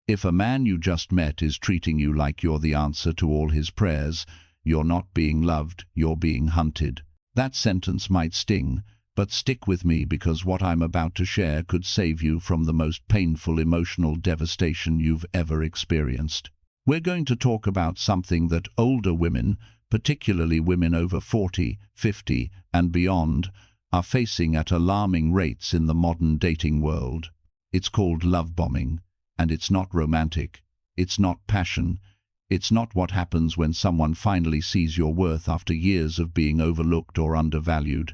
If a man you just met is treating you like you're the answer to all his prayers, you're not being loved, you're being hunted. That sentence might sting, but stick with me because what I'm about to share could save you from the most painful emotional devastation you've ever experienced. We're going to talk about something that older women, particularly women over 40, 50, and beyond, are facing at alarming rates in the modern dating world. It's called love bombing, and it's not romantic. It's not passion. It's not what happens when someone finally sees your worth after years of being overlooked or undervalued.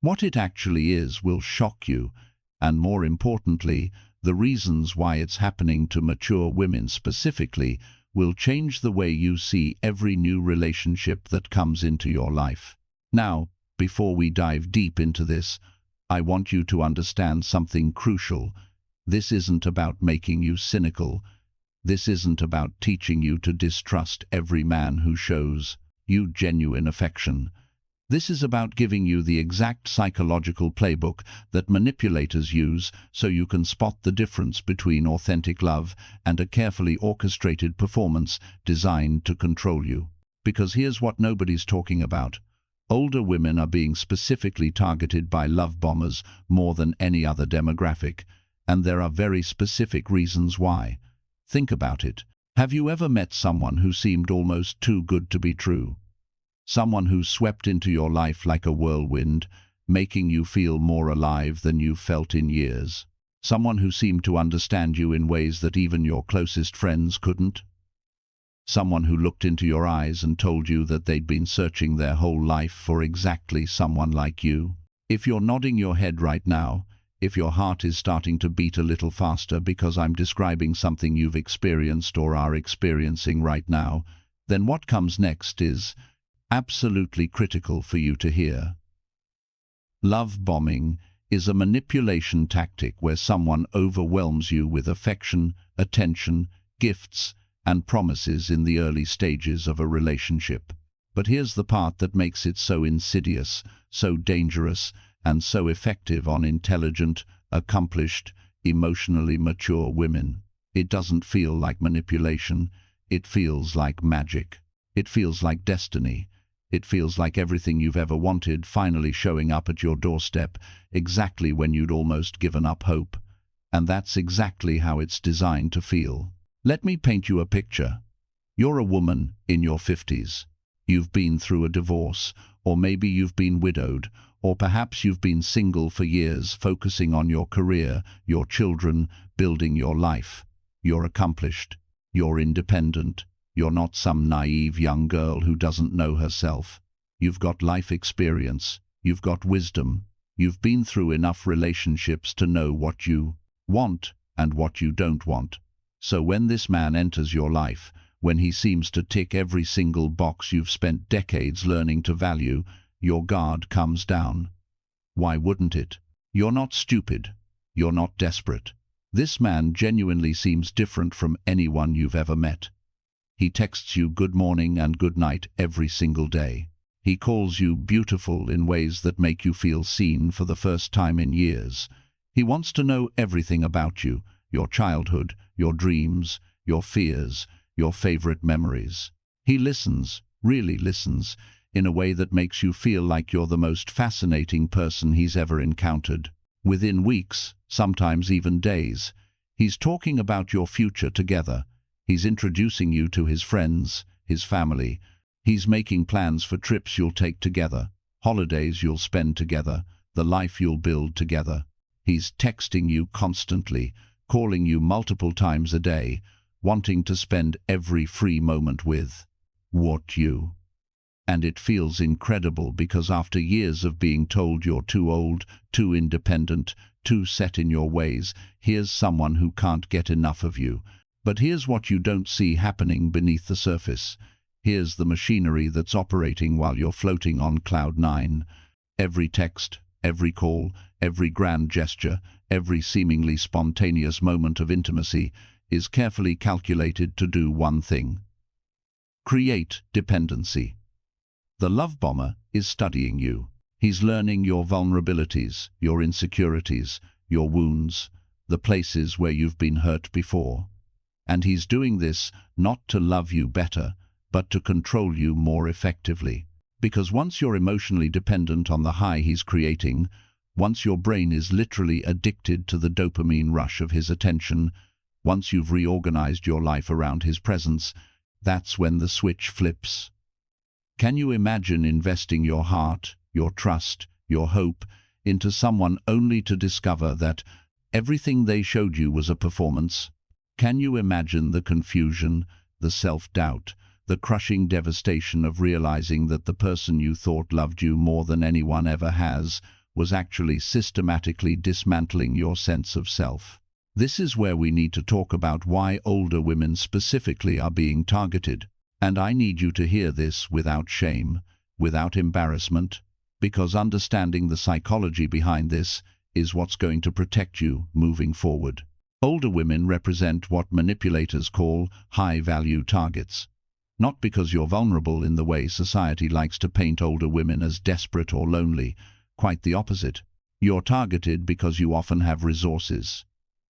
What it actually is will shock you, and more importantly, the reasons why it's happening to mature women specifically will change the way you see every new relationship that comes into your life. Now, before we dive deep into this, I want you to understand something crucial. This isn't about making you cynical. This isn't about teaching you to distrust every man who shows you genuine affection. This is about giving you the exact psychological playbook that manipulators use so you can spot the difference between authentic love and a carefully orchestrated performance designed to control you. Because here's what nobody's talking about. Older women are being specifically targeted by love bombers more than any other demographic, and there are very specific reasons why. Think about it. Have you ever met someone who seemed almost too good to be true? Someone who swept into your life like a whirlwind, making you feel more alive than you've felt in years. Someone who seemed to understand you in ways that even your closest friends couldn't. Someone who looked into your eyes and told you that they'd been searching their whole life for exactly someone like you. If you're nodding your head right now, if your heart is starting to beat a little faster because I'm describing something you've experienced or are experiencing right now, then what comes next is absolutely critical for you to hear. Love bombing is a manipulation tactic where someone overwhelms you with affection, attention, gifts, and promises in the early stages of a relationship. But here's the part that makes it so insidious, so dangerous, and so effective on intelligent, accomplished, emotionally mature women. It doesn't feel like manipulation. It feels like magic. It feels like destiny. It feels like everything you've ever wanted finally showing up at your doorstep exactly when you'd almost given up hope. And that's exactly how it's designed to feel. Let me paint you a picture. You're a woman in your 50s. You've been through a divorce, or maybe you've been widowed, or perhaps you've been single for years, focusing on your career, your children, building your life. You're accomplished. You're independent. You're not some naive young girl who doesn't know herself. You've got life experience. You've got wisdom. You've been through enough relationships to know what you want and what you don't want. So when this man enters your life, when he seems to tick every single box you've spent decades learning to value, your guard comes down. Why wouldn't it? You're not stupid. You're not desperate. This man genuinely seems different from anyone you've ever met. He texts you good morning and good night every single day. He calls you beautiful in ways that make you feel seen for the first time in years. He wants to know everything about you, your childhood, your dreams, your fears, your favorite memories. He listens, really listens, in a way that makes you feel like you're the most fascinating person he's ever encountered. Within weeks, sometimes even days, he's talking about your future together. He's introducing you to his friends, his family. He's making plans for trips you'll take together, holidays you'll spend together, the life you'll build together. He's texting you constantly, calling you multiple times a day, wanting to spend every free moment with you. And it feels incredible because after years of being told you're too old, too independent, too set in your ways, here's someone who can't get enough of you. But here's what you don't see happening beneath the surface. Here's the machinery that's operating while you're floating on cloud nine. Every text, every call, every grand gesture, every seemingly spontaneous moment of intimacy is carefully calculated to do one thing: create dependency. The love bomber is studying you. He's learning your vulnerabilities, your insecurities, your wounds, the places where you've been hurt before. And he's doing this not to love you better, but to control you more effectively. Because once you're emotionally dependent on the high he's creating, once your brain is literally addicted to the dopamine rush of his attention, once you've reorganized your life around his presence, that's when the switch flips. Can you imagine investing your heart, your trust, your hope into someone only to discover that everything they showed you was a performance? Can you imagine the confusion, the self-doubt, the crushing devastation of realizing that the person you thought loved you more than anyone ever has was actually systematically dismantling your sense of self? This is where we need to talk about why older women specifically are being targeted. And I need you to hear this without shame, without embarrassment, because understanding the psychology behind this is what's going to protect you moving forward. Older women represent what manipulators call high-value targets. Not because you're vulnerable in the way society likes to paint older women as desperate or lonely, quite the opposite. You're targeted because you often have resources.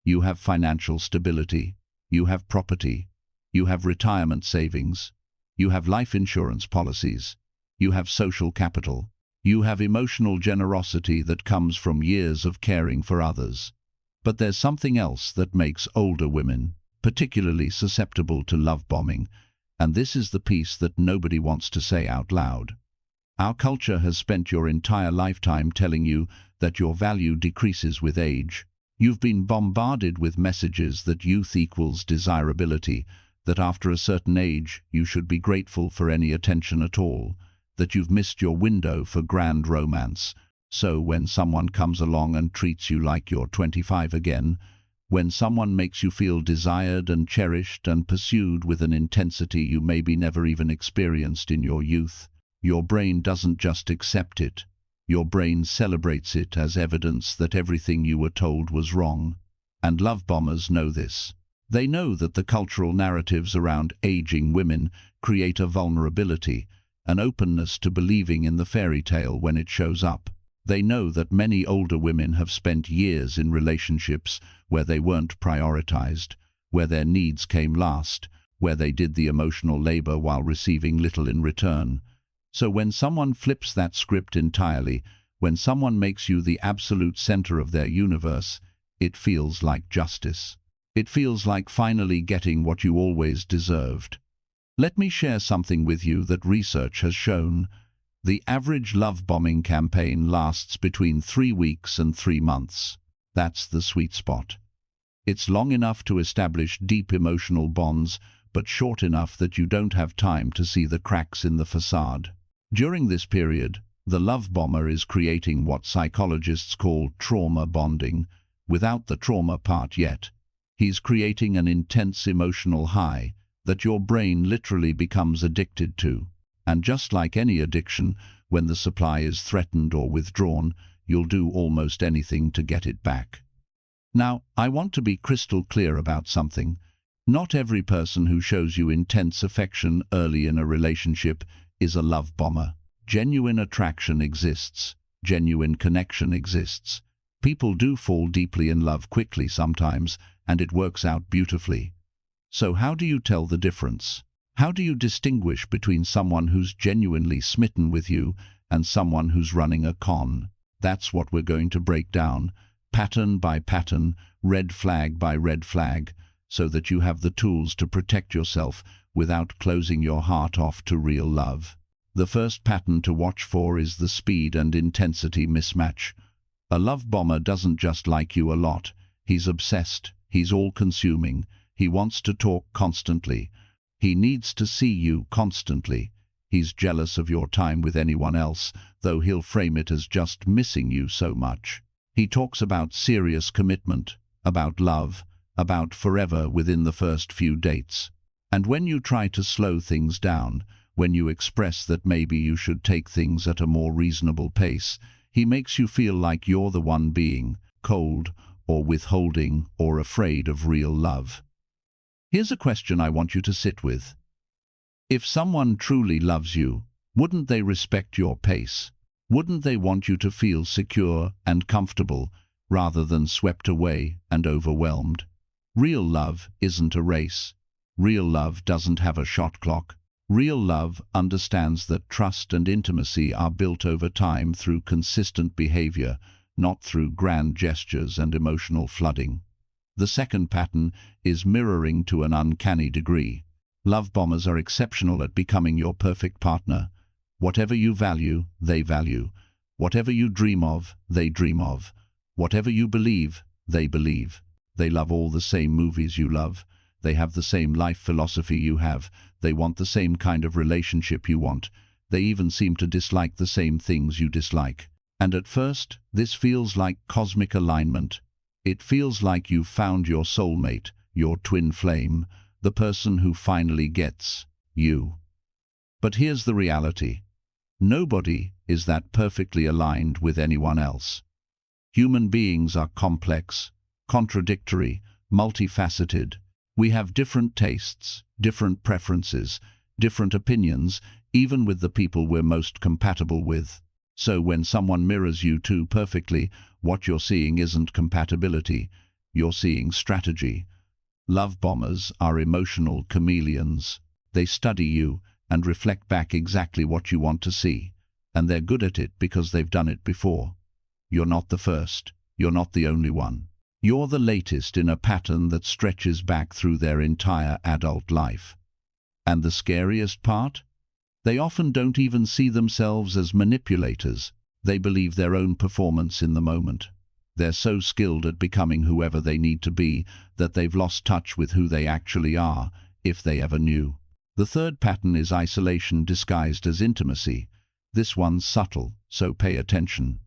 You have financial stability, you have property, you have retirement savings, you have life insurance policies, you have social capital, you have emotional generosity that comes from years of caring for others. But there's something else that makes older women particularly susceptible to love bombing, and this is the piece that nobody wants to say out loud. Our culture has spent your entire lifetime telling you that your value decreases with age. You've been bombarded with messages that youth equals desirability, that after a certain age you should be grateful for any attention at all, that you've missed your window for grand romance. So when someone comes along and treats you like you're 25 again, when someone makes you feel desired and cherished and pursued with an intensity you maybe never even experienced in your youth, your brain doesn't just accept it. Your brain celebrates it as evidence that everything you were told was wrong. And love bombers know this. They know that the cultural narratives around aging women create a vulnerability, an openness to believing in the fairy tale when it shows up. They know that many older women have spent years in relationships where they weren't prioritized, where their needs came last, where they did the emotional labor while receiving little in return. So when someone flips that script entirely, when someone makes you the absolute center of their universe, it feels like justice. It feels like finally getting what you always deserved. Let me share something with you that research has shown. The average love bombing campaign lasts between 3 weeks and 3 months. That's the sweet spot. It's long enough to establish deep emotional bonds, but short enough that you don't have time to see the cracks in the facade. During this period, the love bomber is creating what psychologists call trauma bonding, without the trauma part yet. He's creating an intense emotional high that your brain literally becomes addicted to. And just like any addiction, when the supply is threatened or withdrawn, you'll do almost anything to get it back. Now, I want to be crystal clear about something. Not every person who shows you intense affection early in a relationship is a love bomber. Genuine attraction exists. Genuine connection exists. People do fall deeply in love quickly sometimes, and it works out beautifully. So how do you tell the difference? How do you distinguish between someone who's genuinely smitten with you and someone who's running a con? That's what we're going to break down, pattern by pattern, red flag by red flag, so that you have the tools to protect yourself without closing your heart off to real love. The first pattern to watch for is the speed and intensity mismatch. A love bomber doesn't just like you a lot. He's obsessed. He's all-consuming. He wants to talk constantly. He needs to see you constantly. He's jealous of your time with anyone else, though he'll frame it as just missing you so much. He talks about serious commitment, about love, about forever within the first few dates. And when you try to slow things down, when you express that maybe you should take things at a more reasonable pace, he makes you feel like you're the one being cold or withholding or afraid of real love. Here's a question I want you to sit with. If someone truly loves you, wouldn't they respect your pace? Wouldn't they want you to feel secure and comfortable rather than swept away and overwhelmed? Real love isn't a race. Real love doesn't have a shot clock. Real love understands that trust and intimacy are built over time through consistent behavior, not through grand gestures and emotional flooding. The second pattern is mirroring to an uncanny degree. Love bombers are exceptional at becoming your perfect partner. Whatever you value, they value. Whatever you dream of, they dream of. Whatever you believe, they believe. They love all the same movies you love. They have the same life philosophy you have. They want the same kind of relationship you want. They even seem to dislike the same things you dislike. And at first, this feels like cosmic alignment. It feels like you've found your soulmate, your twin flame, the person who finally gets you. But here's the reality. Nobody is that perfectly aligned with anyone else. Human beings are complex, contradictory, multifaceted. We have different tastes, different preferences, different opinions, even with the people we're most compatible with. So when someone mirrors you too perfectly, what you're seeing isn't compatibility, you're seeing strategy. Love bombers are emotional chameleons. They study you and reflect back exactly what you want to see, and they're good at it because they've done it before. You're not the first, you're not the only one. You're the latest in a pattern that stretches back through their entire adult life. And the scariest part? They often don't even see themselves as manipulators. They believe their own performance in the moment. They're so skilled at becoming whoever they need to be that they've lost touch with who they actually are, if they ever knew. The third pattern is isolation disguised as intimacy. This one's subtle, so pay attention.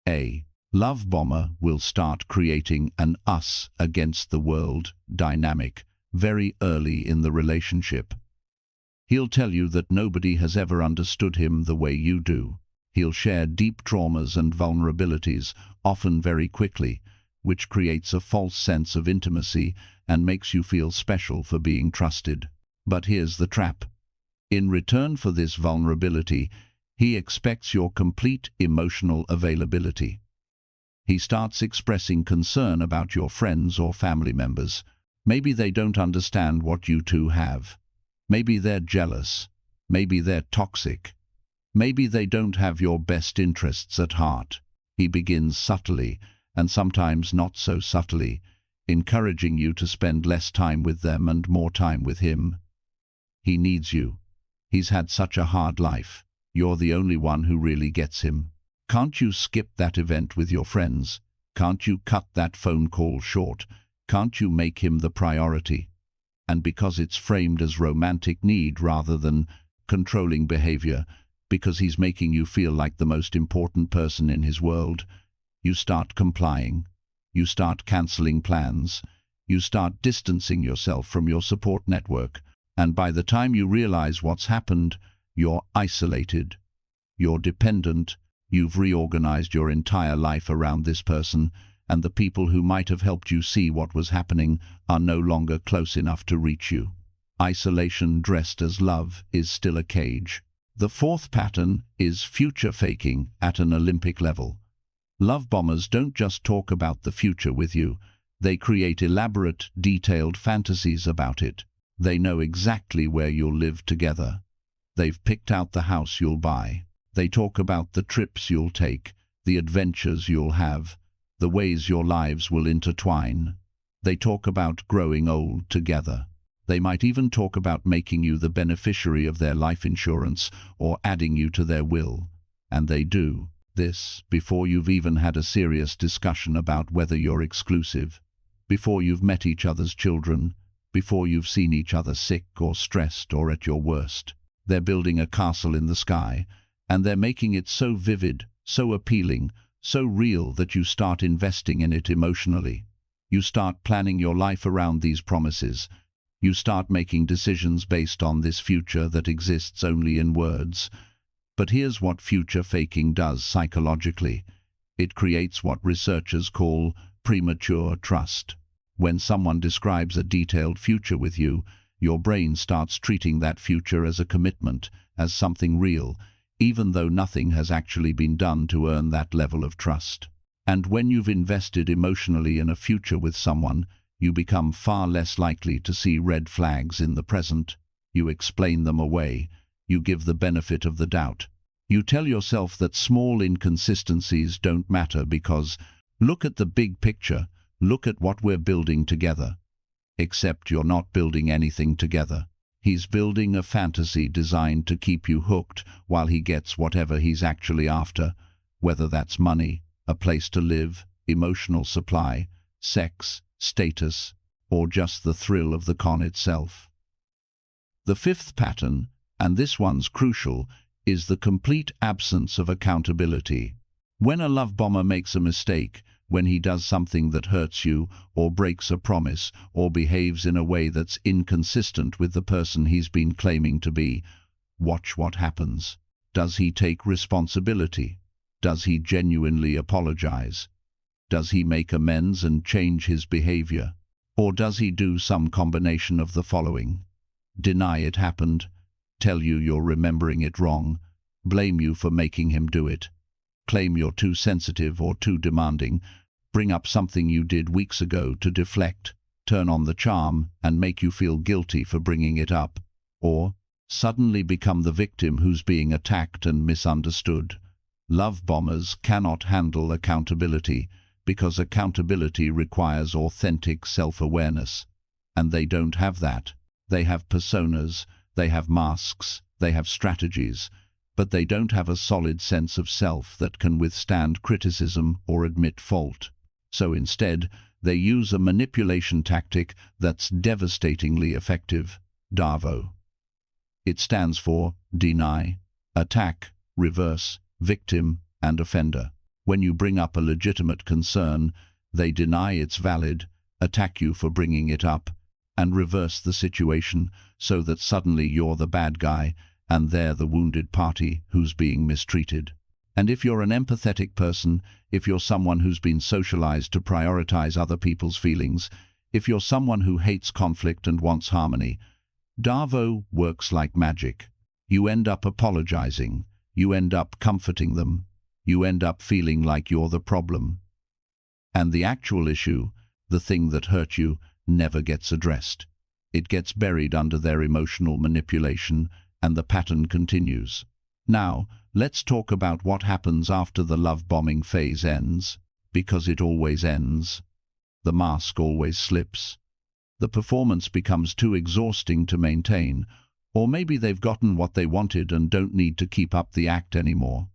A love bomber will start creating an us against the world dynamic very early in the relationship. He'll tell you that nobody has ever understood him the way you do. He'll share deep traumas and vulnerabilities, often very quickly, which creates a false sense of intimacy and makes you feel special for being trusted. But here's the trap. In return for this vulnerability, he expects your complete emotional availability. He starts expressing concern about your friends or family members. Maybe they don't understand what you two have. Maybe they're jealous. Maybe they're toxic. Maybe they don't have your best interests at heart. He begins subtly, and sometimes not so subtly, encouraging you to spend less time with them and more time with him. He needs you. He's had such a hard life. You're the only one who really gets him. Can't you skip that event with your friends? Can't you cut that phone call short? Can't you make him the priority? And because it's framed as romantic need rather than controlling behavior, because he's making you feel like the most important person in his world, you start complying. You start canceling plans. You start distancing yourself from your support network. And by the time you realize what's happened, you're isolated. You're dependent. You've reorganized your entire life around this person, and the people who might have helped you see what was happening are no longer close enough to reach you. Isolation dressed as love is still a cage. The fourth pattern is future faking at an Olympic level. Love bombers don't just talk about the future with you. They create elaborate, detailed fantasies about it. They know exactly where you'll live together. They've picked out the house you'll buy. They talk about the trips you'll take, the adventures you'll have, the ways your lives will intertwine. They talk about growing old together. They might even talk about making you the beneficiary of their life insurance or adding you to their will. And they do this before you've even had a serious discussion about whether you're exclusive, before you've met each other's children, before you've seen each other sick or stressed or at your worst. They're building a castle in the sky, and they're making it so vivid, so appealing, so real that you start investing in it emotionally. You start planning your life around these promises. You start making decisions based on this future that exists only in words. But here's what future faking does psychologically. It creates what researchers call premature trust. When someone describes a detailed future with you, your brain starts treating that future as a commitment, as something real, even though nothing has actually been done to earn that level of trust. And when you've invested emotionally in a future with someone, You become far less likely to see red flags in the present. You explain them away. You give the benefit of the doubt. You tell yourself that small inconsistencies don't matter because, look at the big picture, look at what we're building together. Except you're not building anything together. He's building a fantasy designed to keep you hooked while he gets whatever he's actually after, whether that's money, a place to live, emotional supply, sex, status, or just the thrill of the con itself. The fifth pattern, and this one's crucial, is the complete absence of accountability. When a love bomber makes a mistake, when he does something that hurts you, or breaks a promise, or behaves in a way that's inconsistent with the person he's been claiming to be, watch what happens. Does he take responsibility? Does he genuinely apologize? Does he make amends and change his behavior? Or does he do some combination of the following? Deny it happened, tell you you're remembering it wrong, blame you for making him do it, claim you're too sensitive or too demanding, bring up something you did weeks ago to deflect, turn on the charm and make you feel guilty for bringing it up, or suddenly become the victim who's being attacked and misunderstood. Love bombers cannot handle accountability because accountability requires authentic self-awareness, and they don't have that. They have personas, they have masks, they have strategies, but they don't have a solid sense of self that can withstand criticism or admit fault. So instead, they use a manipulation tactic that's devastatingly effective, DARVO. It stands for deny, attack, reverse, victim, and offender. When you bring up a legitimate concern, they deny it's valid, attack you for bringing it up, and reverse the situation so that suddenly you're the bad guy and they're the wounded party who's being mistreated. And if you're an empathetic person, if you're someone who's been socialized to prioritize other people's feelings, if you're someone who hates conflict and wants harmony, DARVO works like magic. You end up apologizing. You end up comforting them. You end up feeling like you're the problem. And the actual issue, the thing that hurt you, never gets addressed. It gets buried under their emotional manipulation, and the pattern continues. Now, let's talk about what happens after the love-bombing phase ends, because it always ends. The mask always slips. The performance becomes too exhausting to maintain, or maybe they've gotten what they wanted and don't need to keep up the act anymore.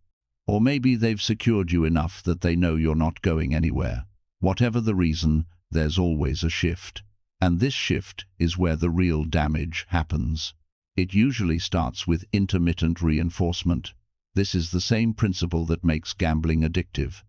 Or maybe they've secured you enough that they know you're not going anywhere. Whatever the reason, there's always a shift. And this shift is where the real damage happens. It usually starts with intermittent reinforcement. This is the same principle that makes gambling addictive.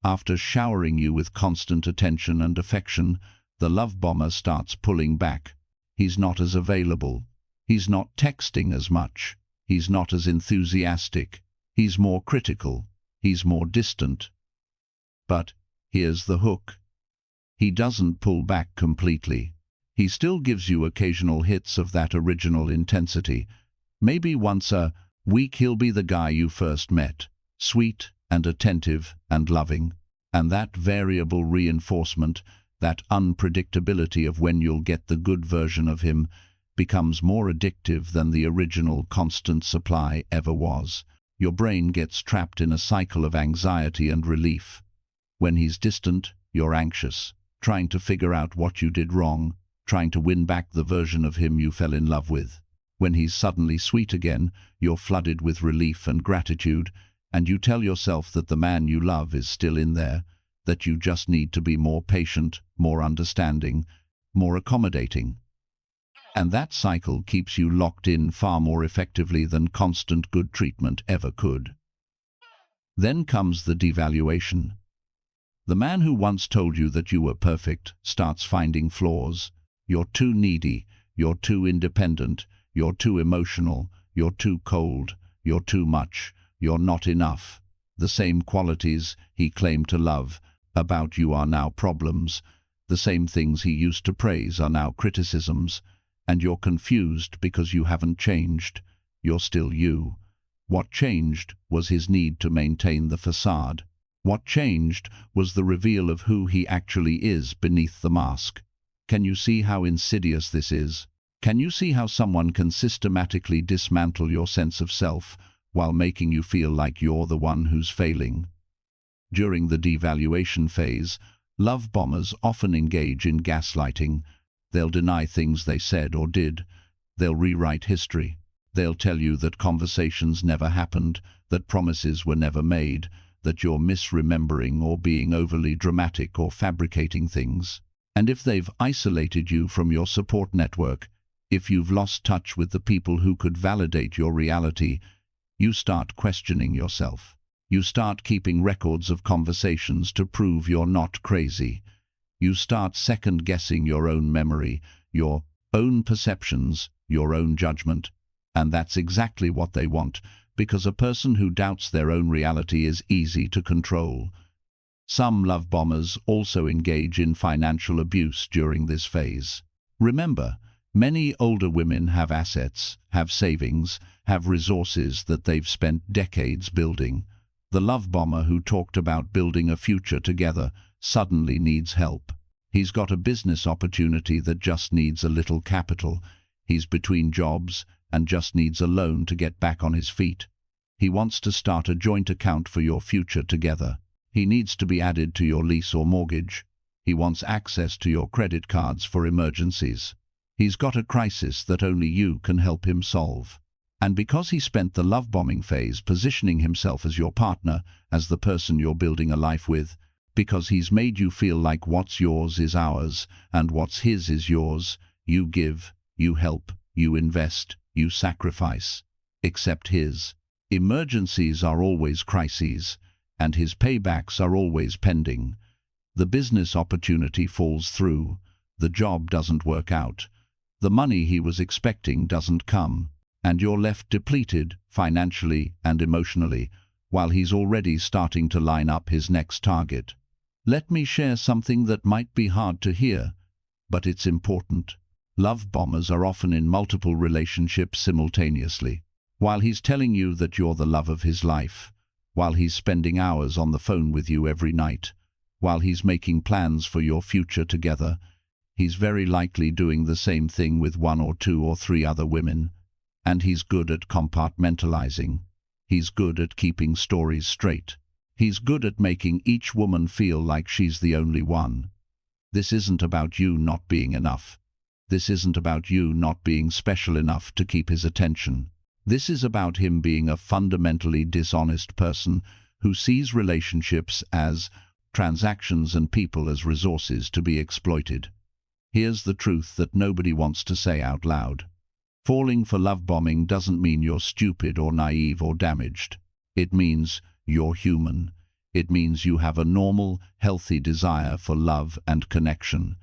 After showering you with constant attention and affection, the love bomber starts pulling back. He's not as available. He's not texting as much. He's not as enthusiastic. He's more critical. He's more distant. But here's the hook. He doesn't pull back completely. He still gives you occasional hits of that original intensity. Maybe once a week he'll be the guy you first met, sweet and attentive and loving. And that variable reinforcement, that unpredictability of when you'll get the good version of him, becomes more addictive than the original constant supply ever was. Your brain gets trapped in a cycle of anxiety and relief. When he's distant, you're anxious, trying to figure out what you did wrong, trying to win back the version of him you fell in love with. When he's suddenly sweet again, you're flooded with relief and gratitude, and you tell yourself that the man you love is still in there, that you just need to be more patient, more understanding, more accommodating. And that cycle keeps you locked in far more effectively than constant good treatment ever could. Then comes the devaluation. The man who once told you that you were perfect starts finding flaws. You're too needy, you're too independent, you're too emotional, you're too cold, you're too much, you're not enough. The same qualities he claimed to love about you are now problems. The same things he used to praise are now criticisms. And you're confused because you haven't changed. You're still you. What changed was his need to maintain the facade. What changed was the reveal of who he actually is beneath the mask. Can you see how insidious this is? Can you see how someone can systematically dismantle your sense of self while making you feel like you're the one who's failing? During the devaluation phase, love bombers often engage in gaslighting. They'll deny things they said or did. They'll rewrite history. They'll tell you that conversations never happened, that promises were never made, that you're misremembering or being overly dramatic or fabricating things. And if they've isolated you from your support network, if you've lost touch with the people who could validate your reality, you start questioning yourself. You start keeping records of conversations to prove you're not crazy. You start second-guessing your own memory, your own perceptions, your own judgment. And that's exactly what they want, because a person who doubts their own reality is easy to control. Some love bombers also engage in financial abuse during this phase. Remember, many older women have assets, have savings, have resources that they've spent decades building. The love bomber who talked about building a future together suddenly needs help. He's got a business opportunity that just needs a little capital. He's between jobs and just needs a loan to get back on his feet. He wants to start a joint account for your future together. He needs to be added to your lease or mortgage. He wants access to your credit cards for emergencies. He's got a crisis that only you can help him solve. And because he spent the love bombing phase positioning himself as your partner, as the person you're building a life with, because he's made you feel like what's yours is ours and what's his is yours, you give, you help, you invest, you sacrifice. Except his emergencies are always crises, and his paybacks are always pending. The business opportunity falls through, the job doesn't work out, the money he was expecting doesn't come, and you're left depleted financially and emotionally, while he's already starting to line up his next target. Let me share something that might be hard to hear, but it's important. Love bombers are often in multiple relationships simultaneously. While he's telling you that you're the love of his life, while he's spending hours on the phone with you every night, while he's making plans for your future together, he's very likely doing the same thing with 1 or 2 or 3 other women. And he's good at compartmentalizing. He's good at keeping stories straight. He's good at making each woman feel like she's the only one. This isn't about you not being enough. This isn't about you not being special enough to keep his attention. This is about him being a fundamentally dishonest person who sees relationships as transactions and people as resources to be exploited. Here's the truth that nobody wants to say out loud. Falling for love bombing doesn't mean you're stupid or naive or damaged. It means you're human. It means you have a normal, healthy desire for love and connection.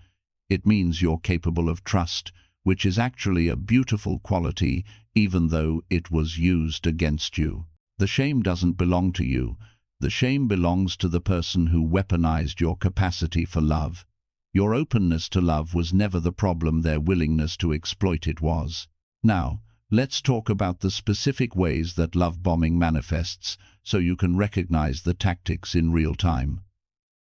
It means you're capable of trust, which is actually a beautiful quality, even though it was used against you. The shame doesn't belong to you. The shame belongs to the person who weaponized your capacity for love. Your openness to love was never the problem, their willingness to exploit it was. Now, let's talk about the specific ways that love bombing manifests so you can recognize the tactics in real time.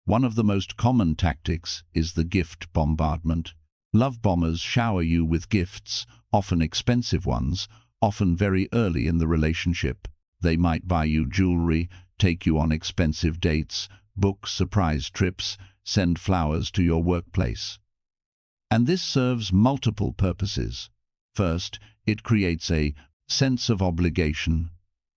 One of the most common tactics is the gift bombardment. Love bombers shower you with gifts, often expensive ones, often very early in the relationship. They might buy you jewelry, take you on expensive dates, book surprise trips, send flowers to your workplace. And this serves multiple purposes. First, it creates a sense of obligation.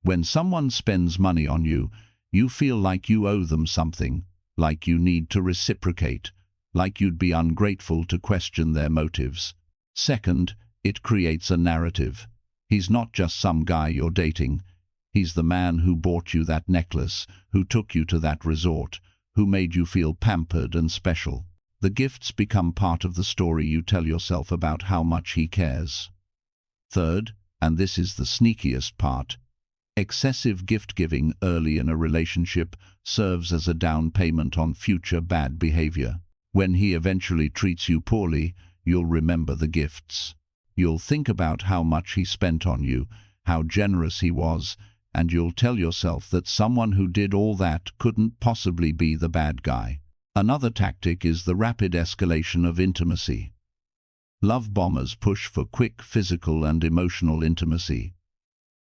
When someone spends money on you, you feel like you owe them something, like you need to reciprocate, like you'd be ungrateful to question their motives. Second, it creates a narrative. He's not just some guy you're dating. He's the man who bought you that necklace, who took you to that resort, who made you feel pampered and special. The gifts become part of the story you tell yourself about how much he cares. Third, and this is the sneakiest part, excessive gift-giving early in a relationship serves as a down payment on future bad behavior. When he eventually treats you poorly, you'll remember the gifts. You'll think about how much he spent on you, how generous he was, and you'll tell yourself that someone who did all that couldn't possibly be the bad guy. Another tactic is the rapid escalation of intimacy. Love bombers push for quick physical and emotional intimacy.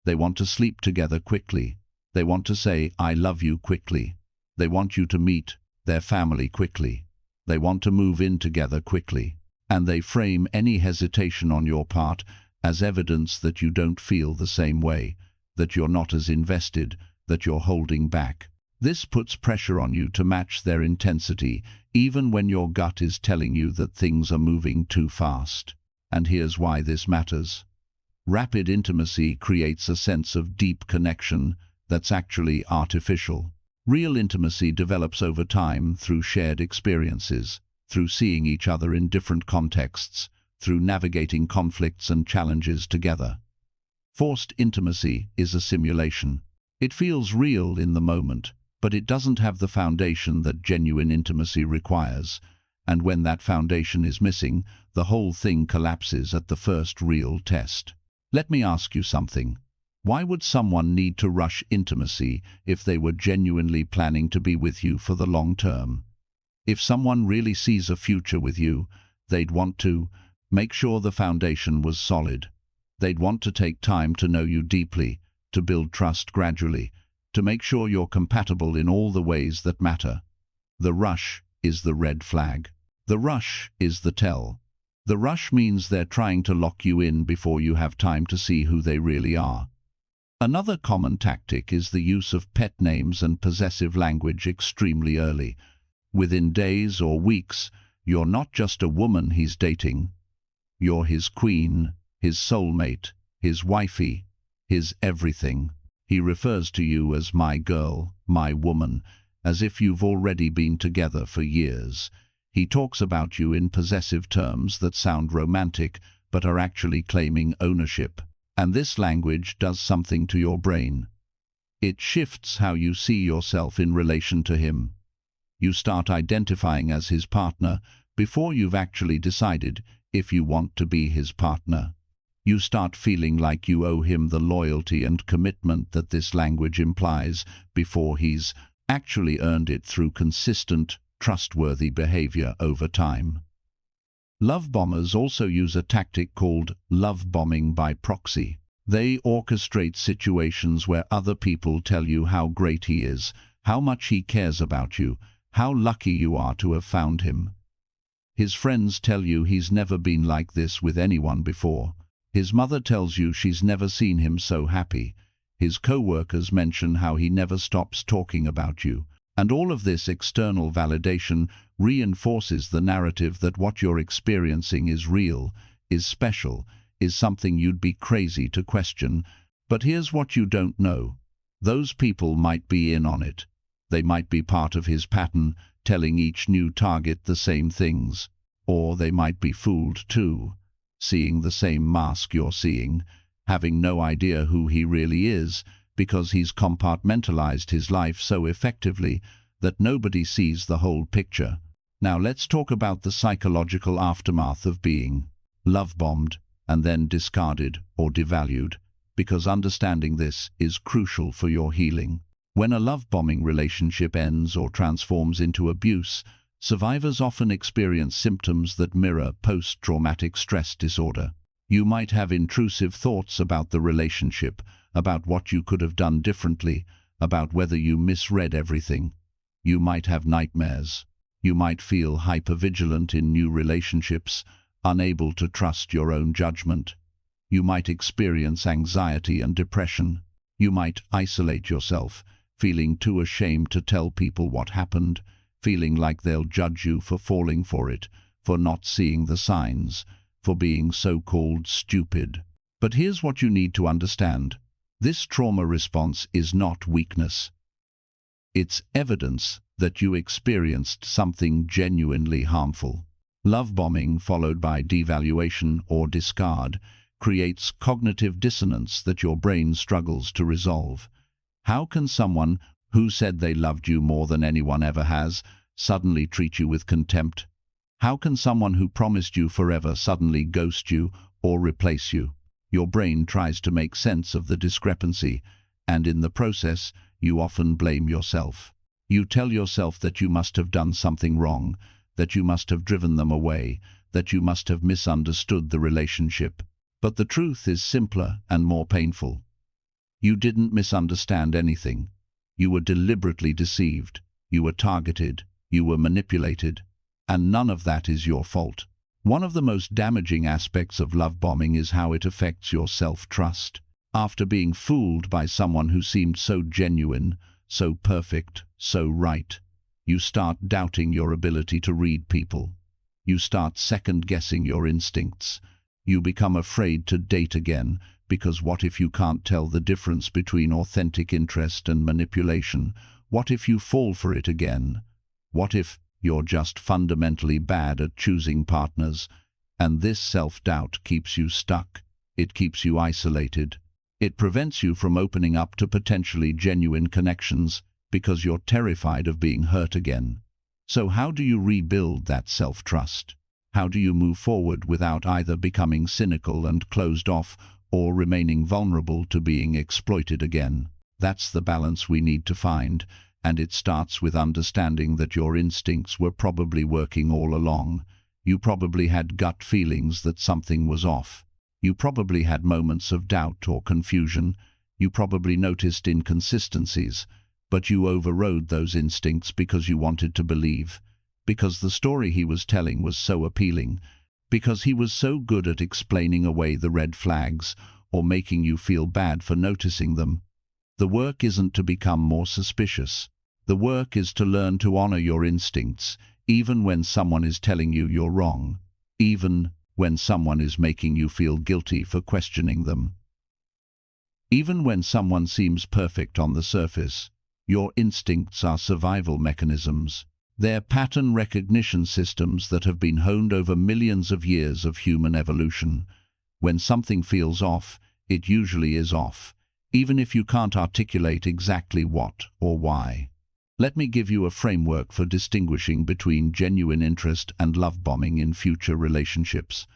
They want to sleep together quickly. They want to say, "I love you" quickly. They want you to meet their family quickly. They want to move in together quickly. And they frame any hesitation on your part as evidence that you don't feel the same way, that you're not as invested, that you're holding back. This puts pressure on you to match their intensity, even when your gut is telling you that things are moving too fast. And here's why this matters. Rapid intimacy creates a sense of deep connection that's actually artificial. Real intimacy develops over time through shared experiences, through seeing each other in different contexts, through navigating conflicts and challenges together. Forced intimacy is a simulation. It feels real in the moment, but it doesn't have the foundation that genuine intimacy requires. And when that foundation is missing, the whole thing collapses at the first real test. Let me ask you something. Why would someone need to rush intimacy if they were genuinely planning to be with you for the long term? If someone really sees a future with you, they'd want to make sure the foundation was solid. They'd want to take time to know you deeply, to build trust gradually, to make sure you're compatible in all the ways that matter. The rush is the red flag. The rush is the tell. The rush means they're trying to lock you in before you have time to see who they really are. Another common tactic is the use of pet names and possessive language extremely early. Within days or weeks, you're not just a woman he's dating. You're his queen, his soulmate, his wifey, his everything. He refers to you as my girl, my woman, as if you've already been together for years. He talks about you in possessive terms that sound romantic but are actually claiming ownership. And this language does something to your brain. It shifts how you see yourself in relation to him. You start identifying as his partner before you've actually decided if you want to be his partner. You start feeling like you owe him the loyalty and commitment that this language implies before he's actually earned it through consistent, trustworthy behavior over time. Love bombers also use a tactic called love bombing by proxy. They orchestrate situations where other people tell you how great he is, how much he cares about you, how lucky you are to have found him. His friends tell you he's never been like this with anyone before. His mother tells you she's never seen him so happy. His co-workers mention how he never stops talking about you. And all of this external validation reinforces the narrative that what you're experiencing is real, is special, is something you'd be crazy to question. But here's what you don't know. Those people might be in on it. They might be part of his pattern, telling each new target the same things. Or they might be fooled too, seeing the same mask you're seeing, having no idea who he really is, because he's compartmentalized his life so effectively that nobody sees the whole picture. Now let's talk about the psychological aftermath of being love-bombed and then discarded or devalued, because understanding this is crucial for your healing. When a love-bombing relationship ends or transforms into abuse, survivors often experience symptoms that mirror post-traumatic stress disorder. You might have intrusive thoughts about the relationship, about what you could have done differently, about whether you misread everything. You might have nightmares. You might feel hypervigilant in new relationships, unable to trust your own judgment. You might experience anxiety and depression. You might isolate yourself, feeling too ashamed to tell people what happened, feeling like they'll judge you for falling for it, for not seeing the signs, for being so-called stupid. But here's what you need to understand. This trauma response is not weakness. It's evidence that you experienced something genuinely harmful. Love bombing followed by devaluation or discard creates cognitive dissonance that your brain struggles to resolve. How can someone who said they loved you more than anyone ever has suddenly treat you with contempt? How can someone who promised you forever suddenly ghost you or replace you? Your brain tries to make sense of the discrepancy, and in the process, you often blame yourself. You tell yourself that you must have done something wrong, that you must have driven them away, that you must have misunderstood the relationship. But the truth is simpler and more painful. You didn't misunderstand anything. You were deliberately deceived. You were targeted. You were manipulated. And none of that is your fault. One of the most damaging aspects of love bombing is how it affects your self-trust. After being fooled by someone who seemed so genuine, so perfect, so right, you start doubting your ability to read people. You start second-guessing your instincts. You become afraid to date again, because what if you can't tell the difference between authentic interest and manipulation? What if you fall for it again? What if you're just fundamentally bad at choosing partners? And this self-doubt keeps you stuck. It keeps you isolated. It prevents you from opening up to potentially genuine connections because you're terrified of being hurt again. So how do you rebuild that self-trust? How do you move forward without either becoming cynical and closed off or remaining vulnerable to being exploited again? That's the balance we need to find, and it starts with understanding that your instincts were probably working all along. You probably had gut feelings that something was off. You probably had moments of doubt or confusion. You probably noticed inconsistencies, but you overrode those instincts because you wanted to believe, because the story he was telling was so appealing, because he was so good at explaining away the red flags or making you feel bad for noticing them. The work isn't to become more suspicious. The work is to learn to honor your instincts, even when someone is telling you you're wrong, even when someone is making you feel guilty for questioning them. Even when someone seems perfect on the surface, your instincts are survival mechanisms. They're pattern recognition systems that have been honed over millions of years of human evolution. When something feels off, it usually is off, even if you can't articulate exactly what or why. Let me give you a framework for distinguishing between genuine interest and love bombing in future relationships.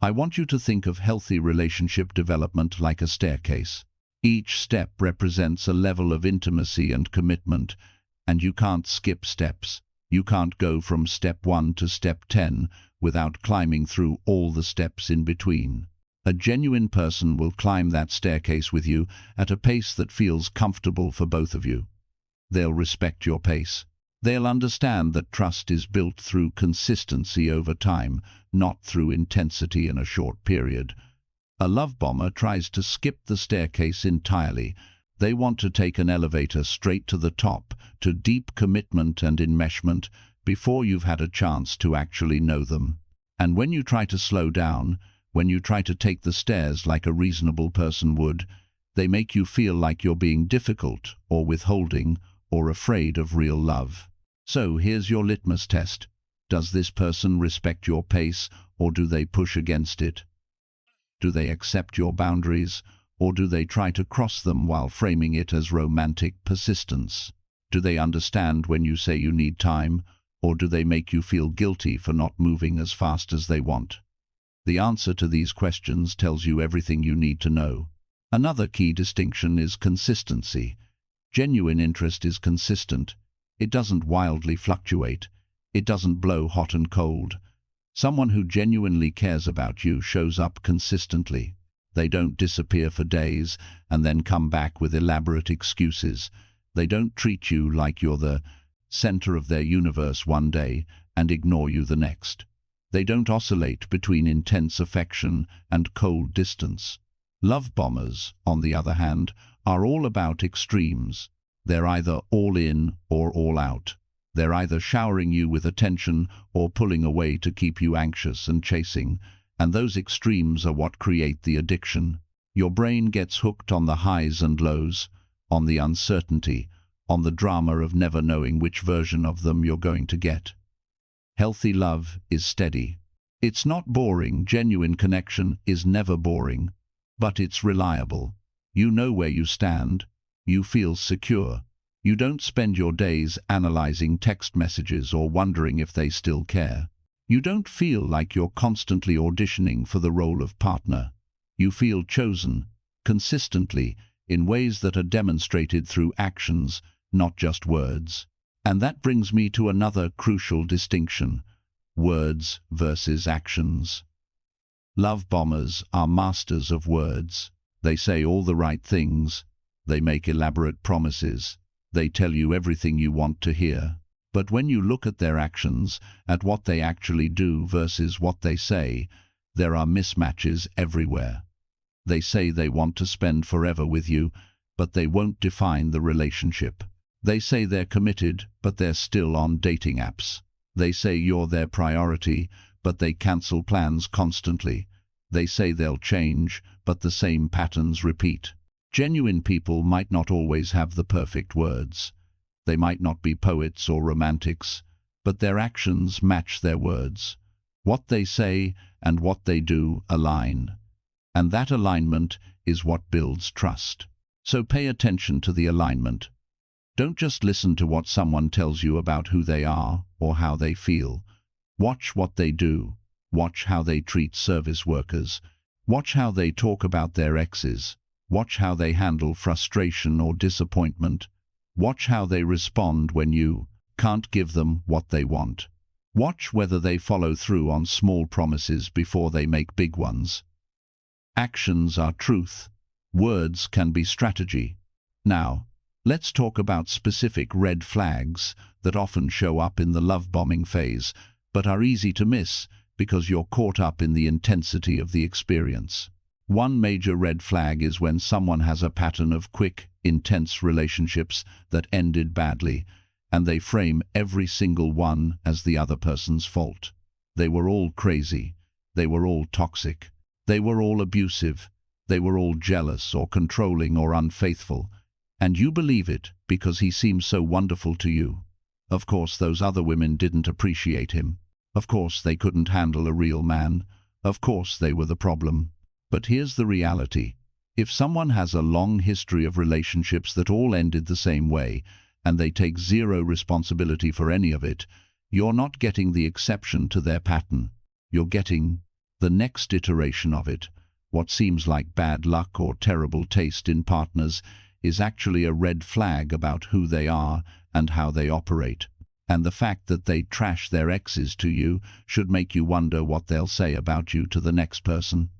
I want you to think of healthy relationship development like a staircase. Each step represents a level of intimacy and commitment, and you can't skip steps. You can't go from step 1 to step 10 without climbing through all the steps in between. A genuine person will climb that staircase with you at a pace that feels comfortable for both of you. They'll respect your pace. They'll understand that trust is built through consistency over time, not through intensity in a short period. A love bomber tries to skip the staircase entirely. They want to take an elevator straight to the top, to deep commitment and enmeshment, before you've had a chance to actually know them. And when you try to slow down, when you try to take the stairs like a reasonable person would, they make you feel like you're being difficult or withholding or afraid of real love. So here's your litmus test. Does this person respect your pace, or do they push against it? Do they accept your boundaries, or do they try to cross them while framing it as romantic persistence? Do they understand when you say you need time, or do they make you feel guilty for not moving as fast as they want? The answer to these questions tells you everything you need to know. Another key distinction is consistency. Genuine interest is consistent. It doesn't wildly fluctuate. It doesn't blow hot and cold. Someone who genuinely cares about you shows up consistently. They don't disappear for days and then come back with elaborate excuses. They don't treat you like you're the center of their universe one day and ignore you the next. They don't oscillate between intense affection and cold distance. Love bombers, on the other hand, are all about extremes. They're either all in or all out. They're either showering you with attention or pulling away to keep you anxious and chasing, and those extremes are what create the addiction. Your brain gets hooked on the highs and lows, on the uncertainty, on the drama of never knowing which version of them you're going to get. Healthy love is steady. It's not boring. Genuine connection is never boring, but it's reliable. You know where you stand. You feel secure. You don't spend your days analyzing text messages or wondering if they still care. You don't feel like you're constantly auditioning for the role of partner. You feel chosen, consistently, in ways that are demonstrated through actions, not just words. And that brings me to another crucial distinction: words versus actions. Love bombers are masters of words. They say all the right things. They make elaborate promises. They tell you everything you want to hear. But when you look at their actions, at what they actually do versus what they say, there are mismatches everywhere. They say they want to spend forever with you, but they won't define the relationship. They say they're committed, but they're still on dating apps. They say you're their priority, but they cancel plans constantly. They say they'll change, but the same patterns repeat. Genuine people might not always have the perfect words. They might not be poets or romantics, but their actions match their words. What they say and what they do align. And that alignment is what builds trust. So pay attention to the alignment. Don't just listen to what someone tells you about who they are or how they feel. Watch what they do. Watch how they treat service workers. Watch how they talk about their exes. Watch how they handle frustration or disappointment. Watch how they respond when you can't give them what they want. Watch whether they follow through on small promises before they make big ones. Actions are truth. Words can be strategy. Now, let's talk about specific red flags that often show up in the love bombing phase, but are easy to miss because you're caught up in the intensity of the experience. One major red flag is when someone has a pattern of quick, intense relationships that ended badly, and they frame every single one as the other person's fault. They were all crazy. They were all toxic. They were all abusive. They were all jealous or controlling or unfaithful. And you believe it because he seems so wonderful to you. Of course, those other women didn't appreciate him. Of course, they couldn't handle a real man. Of course, they were the problem. But here's the reality. If someone has a long history of relationships that all ended the same way, and they take zero responsibility for any of it, you're not getting the exception to their pattern. You're getting the next iteration of it. What seems like bad luck or terrible taste in partners is actually a red flag about who they are and how they operate. And the fact that they trash their exes to you should make you wonder what they'll say about you to the next person.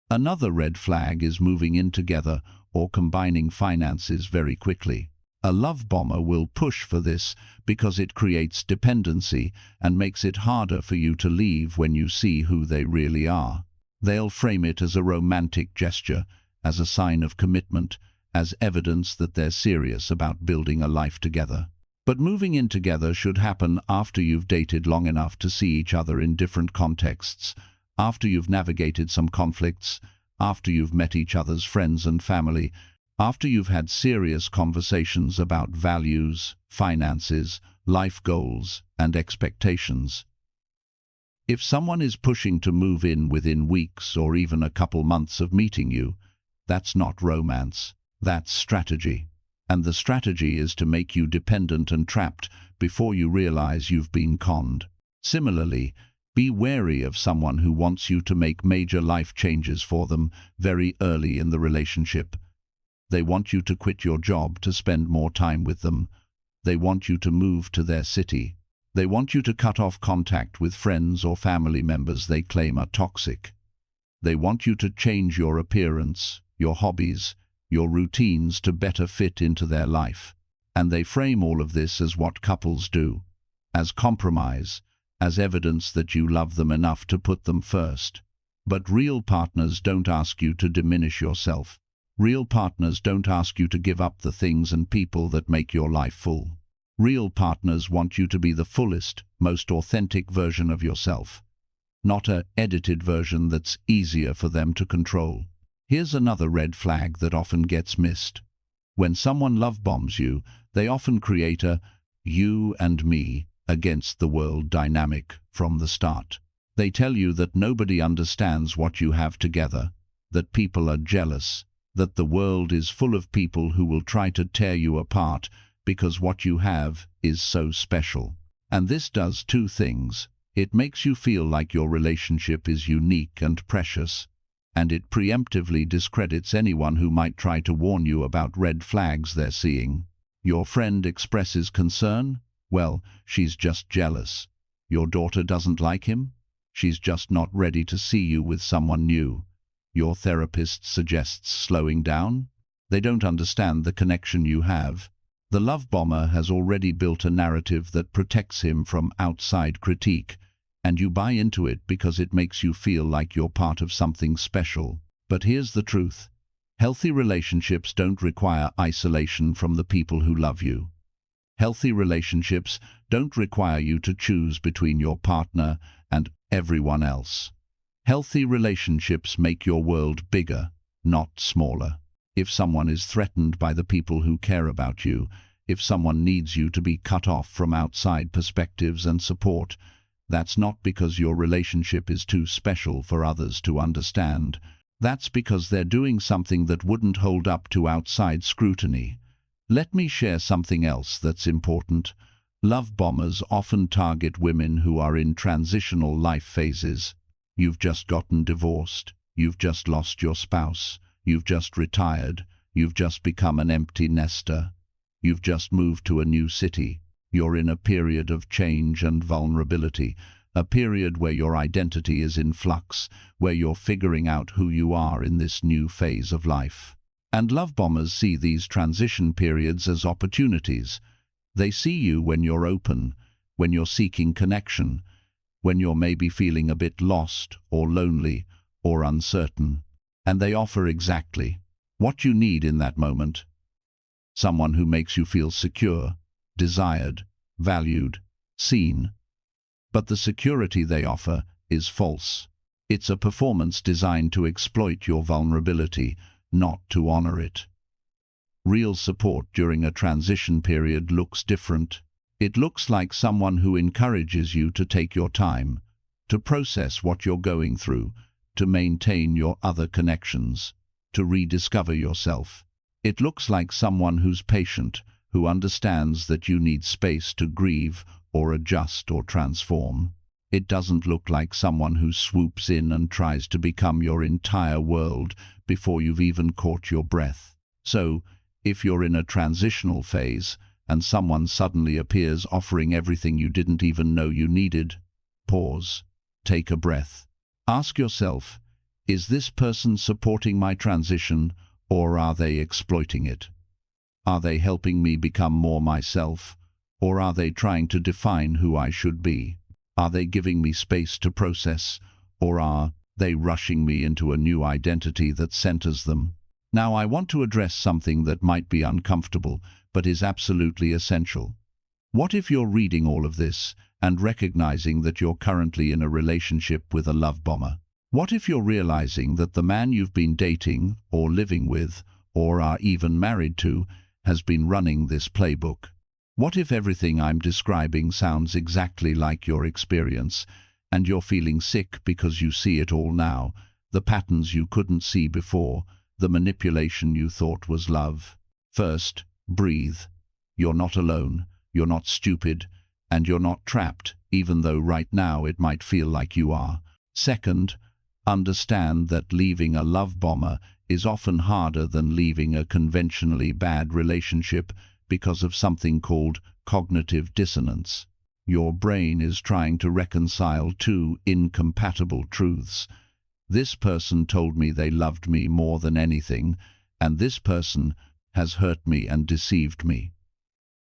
Another red flag is moving in together or combining finances very quickly. A love bomber will push for this because it creates dependency and makes it harder for you to leave when you see who they really are. They'll frame it as a romantic gesture, as a sign of commitment, as evidence that they're serious about building a life together. But moving in together should happen after you've dated long enough to see each other in different contexts, after you've navigated some conflicts, after you've met each other's friends and family, after you've had serious conversations about values, finances, life goals, and expectations. If someone is pushing to move in within weeks or even a couple months of meeting you, that's not romance, that's strategy. And the strategy is to make you dependent and trapped before you realize you've been conned. Similarly, be wary of someone who wants you to make major life changes for them very early in the relationship. They want you to quit your job to spend more time with them. They want you to move to their city. They want you to cut off contact with friends or family members they claim are toxic. They want you to change your appearance, your hobbies, your routines to better fit into their life. And they frame all of this as what couples do, as compromise, as evidence that you love them enough to put them first. But real partners don't ask you to diminish yourself. Real partners don't ask you to give up the things and people that make your life full. Real partners want you to be the fullest, most authentic version of yourself, not an edited version that's easier for them to control. Here's another red flag that often gets missed. When someone love bombs you, they often create a you and me against the world dynamic from the start. They tell you that nobody understands what you have together, that people are jealous, that the world is full of people who will try to tear you apart because what you have is so special. And this does two things. It makes you feel like your relationship is unique and precious, and it preemptively discredits anyone who might try to warn you about red flags they're seeing. Your friend expresses concern? Well, she's just jealous. Your daughter doesn't like him? She's just not ready to see you with someone new. Your therapist suggests slowing down? They don't understand the connection you have. The love bomber has already built a narrative that protects him from outside critique, and you buy into it because it makes you feel like you're part of something special. But here's the truth. Healthy relationships don't require isolation from the people who love you. Healthy relationships don't require you to choose between your partner and everyone else. Healthy relationships make your world bigger, not smaller. If someone is threatened by the people who care about you, if someone needs you to be cut off from outside perspectives and support, that's not because your relationship is too special for others to understand. That's because they're doing something that wouldn't hold up to outside scrutiny. Let me share something else that's important. Love bombers often target women who are in transitional life phases. You've just gotten divorced. You've just lost your spouse. You've just retired. You've just become an empty nester. You've just moved to a new city. You're in a period of change and vulnerability, a period where your identity is in flux, where you're figuring out who you are in this new phase of life. And love bombers see these transition periods as opportunities. They see you when you're open, when you're seeking connection, when you're maybe feeling a bit lost or lonely or uncertain. And they offer exactly what you need in that moment. Someone who makes you feel secure, desired, valued, seen. But the security they offer is false. It's a performance designed to exploit your vulnerability, not to honor it. Real support during a transition period looks different. It looks like someone who encourages you to take your time, to process what you're going through, to maintain your other connections, to rediscover yourself. It looks like someone who's patient, who understands that you need space to grieve or adjust or transform. It doesn't look like someone who swoops in and tries to become your entire world before you've even caught your breath. So, if you're in a transitional phase and someone suddenly appears offering everything you didn't even know you needed, pause, take a breath. Ask yourself, is this person supporting my transition or are they exploiting it? Are they helping me become more myself? Or are they trying to define who I should be? Are they giving me space to process? Or are they rushing me into a new identity that centers them? Now I want to address something that might be uncomfortable, but is absolutely essential. What if you're reading all of this and recognizing that you're currently in a relationship with a love bomber? What if you're realizing that the man you've been dating or living with or are even married to has been running this playbook? What if everything I'm describing sounds exactly like your experience, and you're feeling sick because you see it all now, the patterns you couldn't see before, the manipulation you thought was love? First, breathe. You're not alone, you're not stupid, and you're not trapped, even though right now it might feel like you are. Second, understand that leaving a love bomber is often harder than leaving a conventionally bad relationship because of something called cognitive dissonance. Your brain is trying to reconcile two incompatible truths. This person told me they loved me more than anything, and this person has hurt me and deceived me.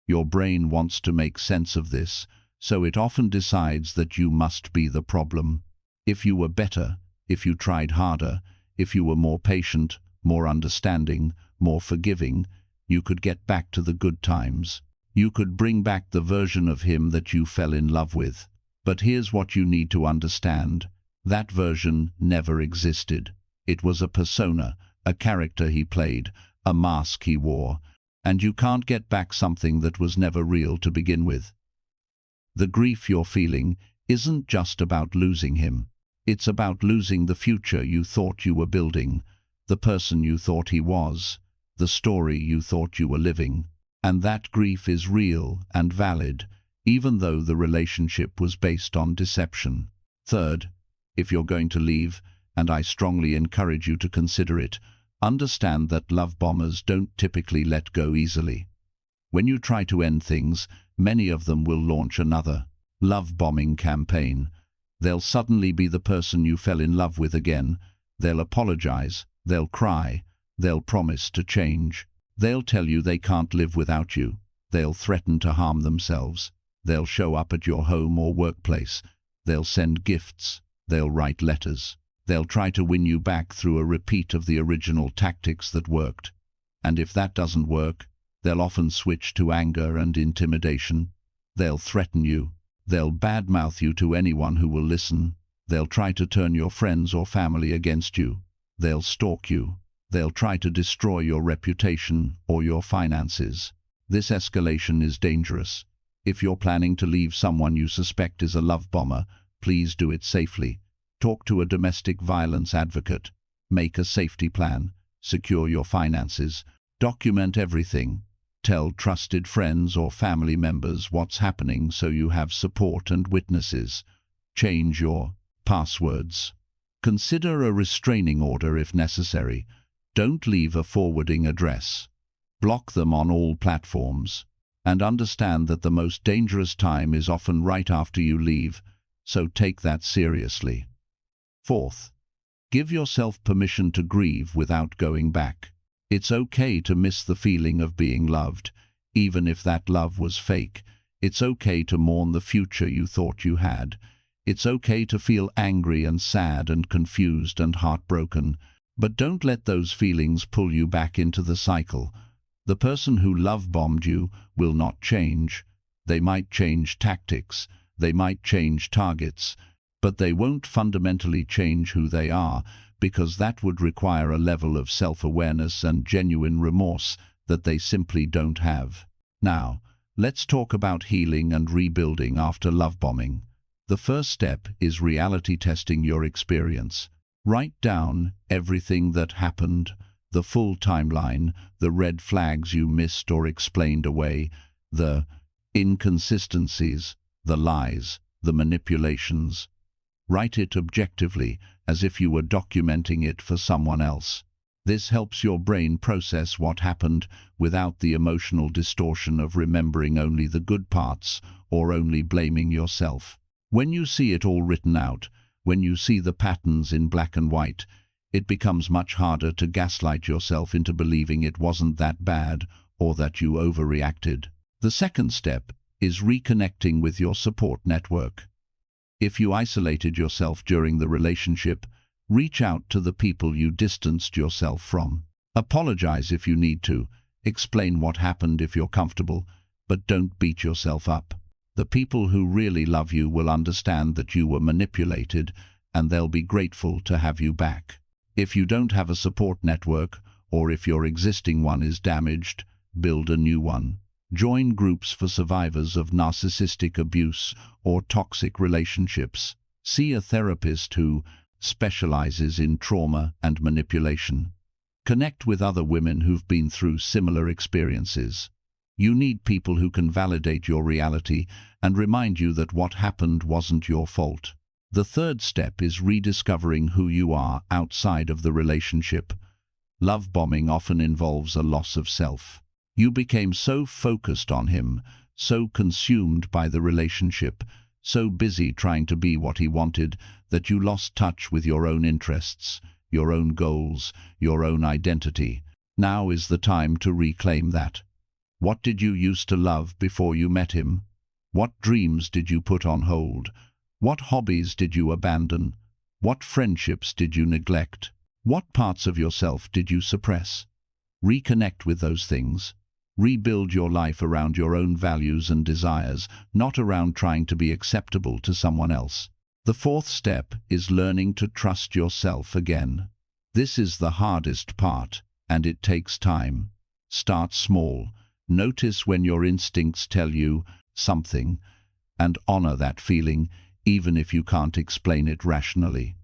Your brain wants to make sense of this, so it often decides that you must be the problem. If you were better, if you tried harder, if you were more patient, more understanding, more forgiving, you could get back to the good times. You could bring back the version of him that you fell in love with. But here's what you need to understand. That version never existed. It was a persona, a character he played, a mask he wore, and you can't get back something that was never real to begin with. The grief you're feeling isn't just about losing him. It's about losing the future you thought you were building, the person you thought he was, the story you thought you were living. And that grief is real and valid, even though the relationship was based on deception. Third, if you're going to leave, and I strongly encourage you to consider it, understand that love bombers don't typically let go easily. When you try to end things, many of them will launch another love-bombing campaign. They'll suddenly be the person you fell in love with again. They'll apologize, they'll cry, they'll promise to change. They'll tell you they can't live without you. They'll threaten to harm themselves. They'll show up at your home or workplace. They'll send gifts. They'll write letters. They'll try to win you back through a repeat of the original tactics that worked. And if that doesn't work, they'll often switch to anger and intimidation. They'll threaten you. They'll badmouth you to anyone who will listen. They'll try to turn your friends or family against you. They'll stalk you. They'll try to destroy your reputation or your finances. This escalation is dangerous. If you're planning to leave someone you suspect is a love bomber, please do it safely. Talk to a domestic violence advocate. Make a safety plan. Secure your finances. Document everything. Tell trusted friends or family members what's happening so you have support and witnesses. Change your passwords. Consider a restraining order if necessary. Don't leave a forwarding address. Block them on all platforms. And understand that the most dangerous time is often right after you leave, so take that seriously. Fourth, give yourself permission to grieve without going back. It's okay to miss the feeling of being loved, even if that love was fake. It's okay to mourn the future you thought you had. It's okay to feel angry and sad and confused and heartbroken. But don't let those feelings pull you back into the cycle. The person who love-bombed you will not change. They might change tactics, they might change targets, but they won't fundamentally change who they are, because that would require a level of self-awareness and genuine remorse that they simply don't have. Now, let's talk about healing and rebuilding after love-bombing. The first step is reality testing your experience. Write down everything that happened, the full timeline, the red flags you missed or explained away, the inconsistencies, the lies, the manipulations. Write it objectively, as if you were documenting it for someone else. This helps your brain process what happened without the emotional distortion of remembering only the good parts or only blaming yourself. When you see it all written out, when you see the patterns in black and white, it becomes much harder to gaslight yourself into believing it wasn't that bad or that you overreacted. The second step is reconnecting with your support network. If you isolated yourself during the relationship, reach out to the people you distanced yourself from. Apologize if you need to. Explain what happened if you're comfortable, but don't beat yourself up. The people who really love you will understand that you were manipulated, and they'll be grateful to have you back. If you don't have a support network, or if your existing one is damaged, build a new one. Join groups for survivors of narcissistic abuse or toxic relationships. See a therapist who specializes in trauma and manipulation. Connect with other women who've been through similar experiences. You need people who can validate your reality and remind you that what happened wasn't your fault. The third step is rediscovering who you are outside of the relationship. Love bombing often involves a loss of self. You became so focused on him, so consumed by the relationship, so busy trying to be what he wanted, that you lost touch with your own interests, your own goals, your own identity. Now is the time to reclaim that. What did you used to love before you met him? What dreams did you put on hold? What hobbies did you abandon? What friendships did you neglect? What parts of yourself did you suppress? Reconnect with those things. Rebuild your life around your own values and desires, not around trying to be acceptable to someone else. The fourth step is learning to trust yourself again. This is the hardest part, and it takes time. Start small. Notice when your instincts tell you something, and honor that feeling, even if you can't explain it rationally.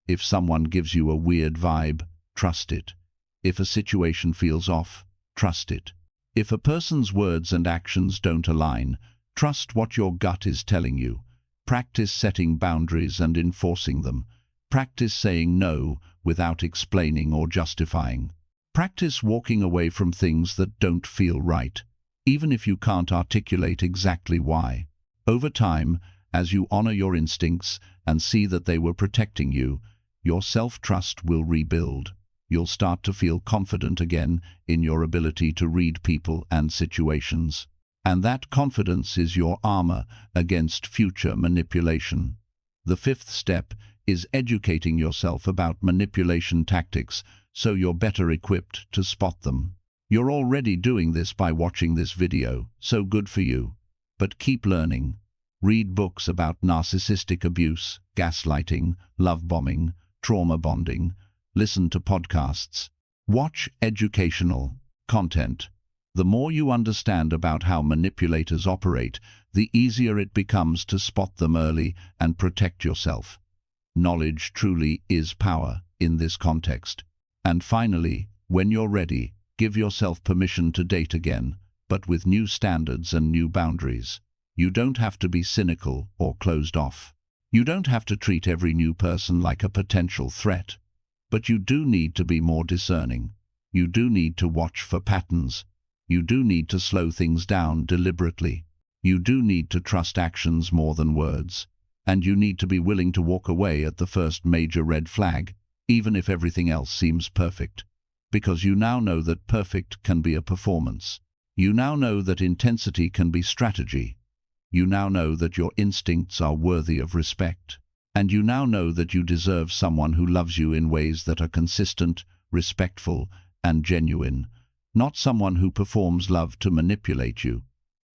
If someone gives you a weird vibe, trust it. If a situation feels off, trust it. If a person's words and actions don't align, trust what your gut is telling you. Practice setting boundaries and enforcing them. Practice saying no without explaining or justifying. Practice walking away from things that don't feel right, even if you can't articulate exactly why. Over time, as you honor your instincts and see that they were protecting you, your self-trust will rebuild. You'll start to feel confident again in your ability to read people and situations. And that confidence is your armor against future manipulation. The fifth step is educating yourself about manipulation tactics so you're better equipped to spot them. You're already doing this by watching this video, so good for you. But keep learning. Read books about narcissistic abuse, gaslighting, love bombing, trauma bonding. Listen to podcasts. Watch educational content. The more you understand about how manipulators operate, the easier it becomes to spot them early and protect yourself. Knowledge truly is power in this context. And finally, when you're ready, give yourself permission to date again, but with new standards and new boundaries. You don't have to be cynical or closed off. You don't have to treat every new person like a potential threat. But you do need to be more discerning. You do need to watch for patterns. You do need to slow things down deliberately. You do need to trust actions more than words. And you need to be willing to walk away at the first major red flag, even if everything else seems perfect. Because you now know that perfect can be a performance. You now know that intensity can be strategy. You now know that your instincts are worthy of respect. And you now know that you deserve someone who loves you in ways that are consistent, respectful, and genuine, not someone who performs love to manipulate you.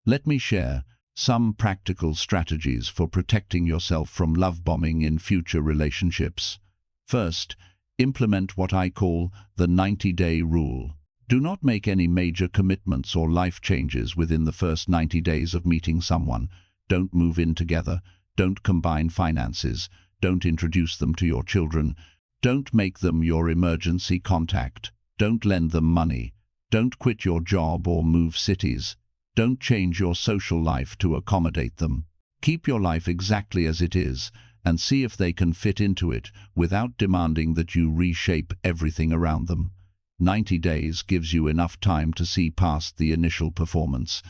Let me share some practical strategies for protecting yourself from love bombing in future relationships. First, implement what I call the 90-day rule. Do not make any major commitments or life changes within the first 90 days of meeting someone. Don't move in together. Don't combine finances. Don't introduce them to your children. Don't make them your emergency contact. Don't lend them money. Don't quit your job or move cities. Don't change your social life to accommodate them. Keep your life exactly as it is and see if they can fit into it without demanding that you reshape everything around them. 90 days gives you enough time to see past the initial performance.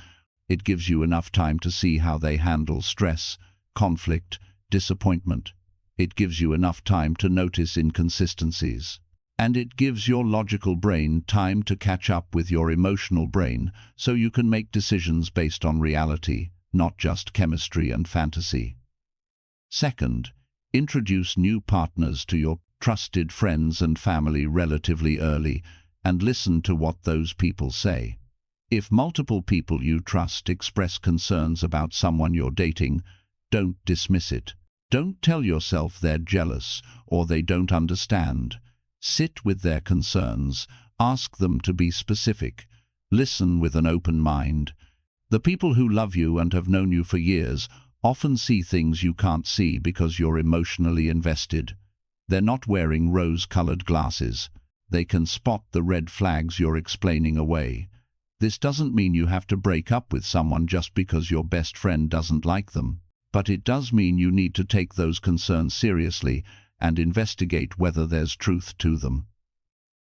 It gives you enough time to see how they handle stress, conflict, disappointment. It gives you enough time to notice inconsistencies. And it gives your logical brain time to catch up with your emotional brain so you can make decisions based on reality, not just chemistry and fantasy. Second, introduce new partners to your trusted friends and family relatively early and listen to what those people say. If multiple people you trust express concerns about someone you're dating, don't dismiss it. Don't tell yourself they're jealous or they don't understand. Sit with their concerns. Ask them to be specific. Listen with an open mind. The people who love you and have known you for years often see things you can't see because you're emotionally invested. They're not wearing rose-colored glasses. They can spot the red flags you're explaining away. This doesn't mean you have to break up with someone just because your best friend doesn't like them. But it does mean you need to take those concerns seriously and investigate whether there's truth to them.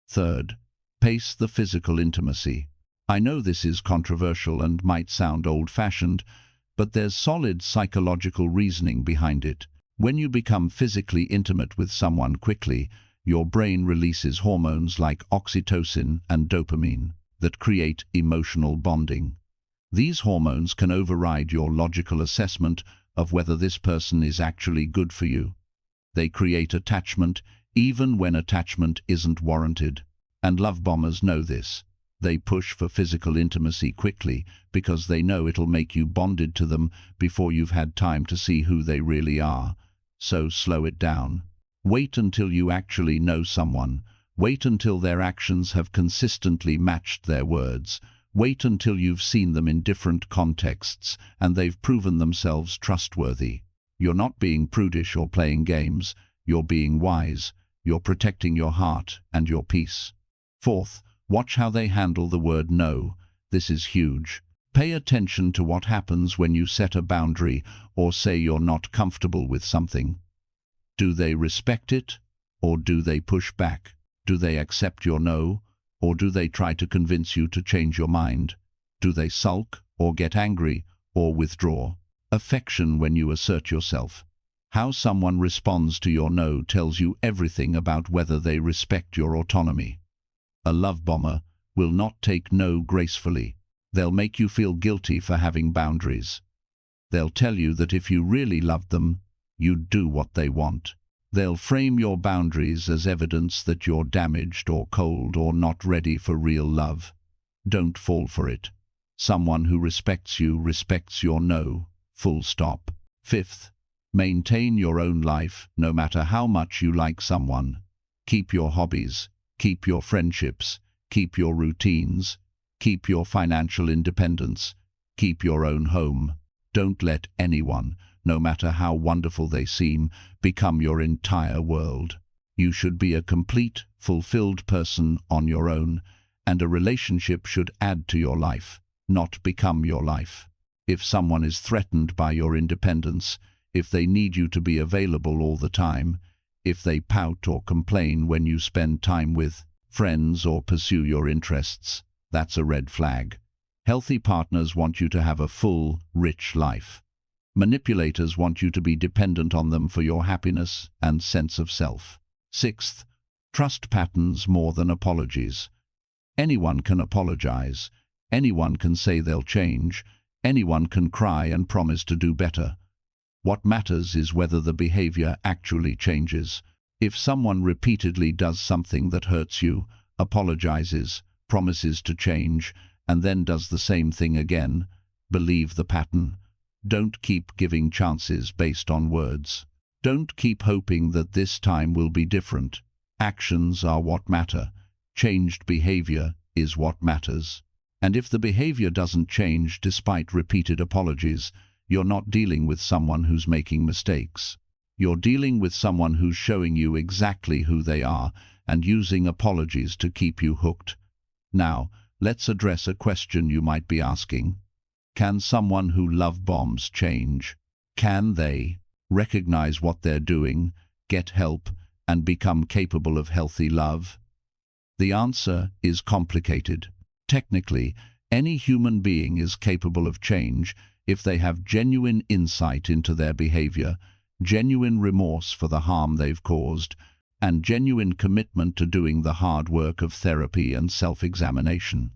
Third, pace the physical intimacy. I know this is controversial and might sound old-fashioned, but there's solid psychological reasoning behind it. When you become physically intimate with someone quickly, your brain releases hormones like oxytocin and dopamine that create emotional bonding. These hormones can override your logical assessment of whether this person is actually good for you. They create attachment even when attachment isn't warranted. And love bombers know this. They push for physical intimacy quickly because they know it'll make you bonded to them before you've had time to see who they really are. So slow it down. Wait until you actually know someone. Wait until their actions have consistently matched their words. Wait until you've seen them in different contexts and they've proven themselves trustworthy. You're not being prudish or playing games. You're being wise. You're protecting your heart and your peace. Fourth, watch how they handle the word no. This is huge. Pay attention to what happens when you set a boundary or say you're not comfortable with something. Do they respect it, or do they push back? Do they accept your no, or do they try to convince you to change your mind? Do they sulk, or get angry, or withdraw? Affection when you assert yourself. How someone responds to your no tells you everything about whether they respect your autonomy. A love bomber will not take no gracefully. They'll make you feel guilty for having boundaries. They'll tell you that if you really loved them, you'd do what they want. They'll frame your boundaries as evidence that you're damaged or cold or not ready for real love. Don't fall for it. Someone who respects you respects your no, full stop. Fifth, maintain your own life no matter how much you like someone. Keep your hobbies, keep your friendships, keep your routines, keep your financial independence, keep your own home. Don't let anyone, no matter how wonderful they seem, become your entire world. You should be a complete, fulfilled person on your own, and a relationship should add to your life, not become your life. If someone is threatened by your independence, if they need you to be available all the time, if they pout or complain when you spend time with friends or pursue your interests, that's a red flag. Healthy partners want you to have a full, rich life. Manipulators want you to be dependent on them for your happiness and sense of self. Sixth, trust patterns more than apologies. Anyone can apologize. Anyone can say they'll change. Anyone can cry and promise to do better. What matters is whether the behavior actually changes. If someone repeatedly does something that hurts you, apologizes, promises to change, and then does the same thing again, believe the pattern. Don't keep giving chances based on words. Don't keep hoping that this time will be different. Actions are what matter. Changed behavior is what matters. And if the behavior doesn't change despite repeated apologies, you're not dealing with someone who's making mistakes. You're dealing with someone who's showing you exactly who they are and using apologies to keep you hooked. Now, let's address a question you might be asking. Can someone who love bombs change? Can they recognize what they're doing, get help, and become capable of healthy love? The answer is complicated. Technically, any human being is capable of change if they have genuine insight into their behavior, genuine remorse for the harm they've caused, and genuine commitment to doing the hard work of therapy and self-examination.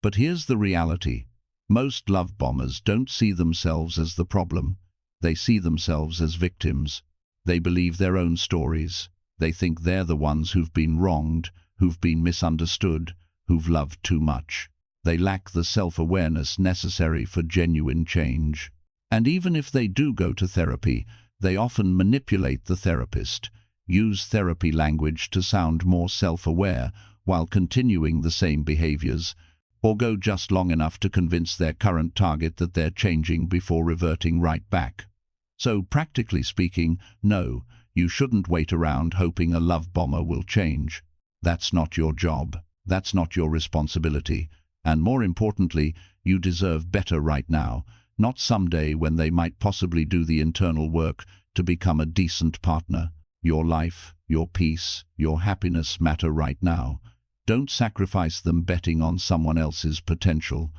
But here's the reality. Most love bombers don't see themselves as the problem. They see themselves as victims. They believe their own stories. They think they're the ones who've been wronged, who've been misunderstood, who've loved too much. They lack the self-awareness necessary for genuine change. And even if they do go to therapy, they often manipulate the therapist, use therapy language to sound more self-aware while continuing the same behaviors, or go just long enough to convince their current target that they're changing before reverting right back. So, practically speaking, no, you shouldn't wait around hoping a love bomber will change. That's not your job. That's not your responsibility. And more importantly, you deserve better right now, not someday when they might possibly do the internal work to become a decent partner. Your life, your peace, your happiness matter right now. Don't sacrifice them betting on someone else's potential.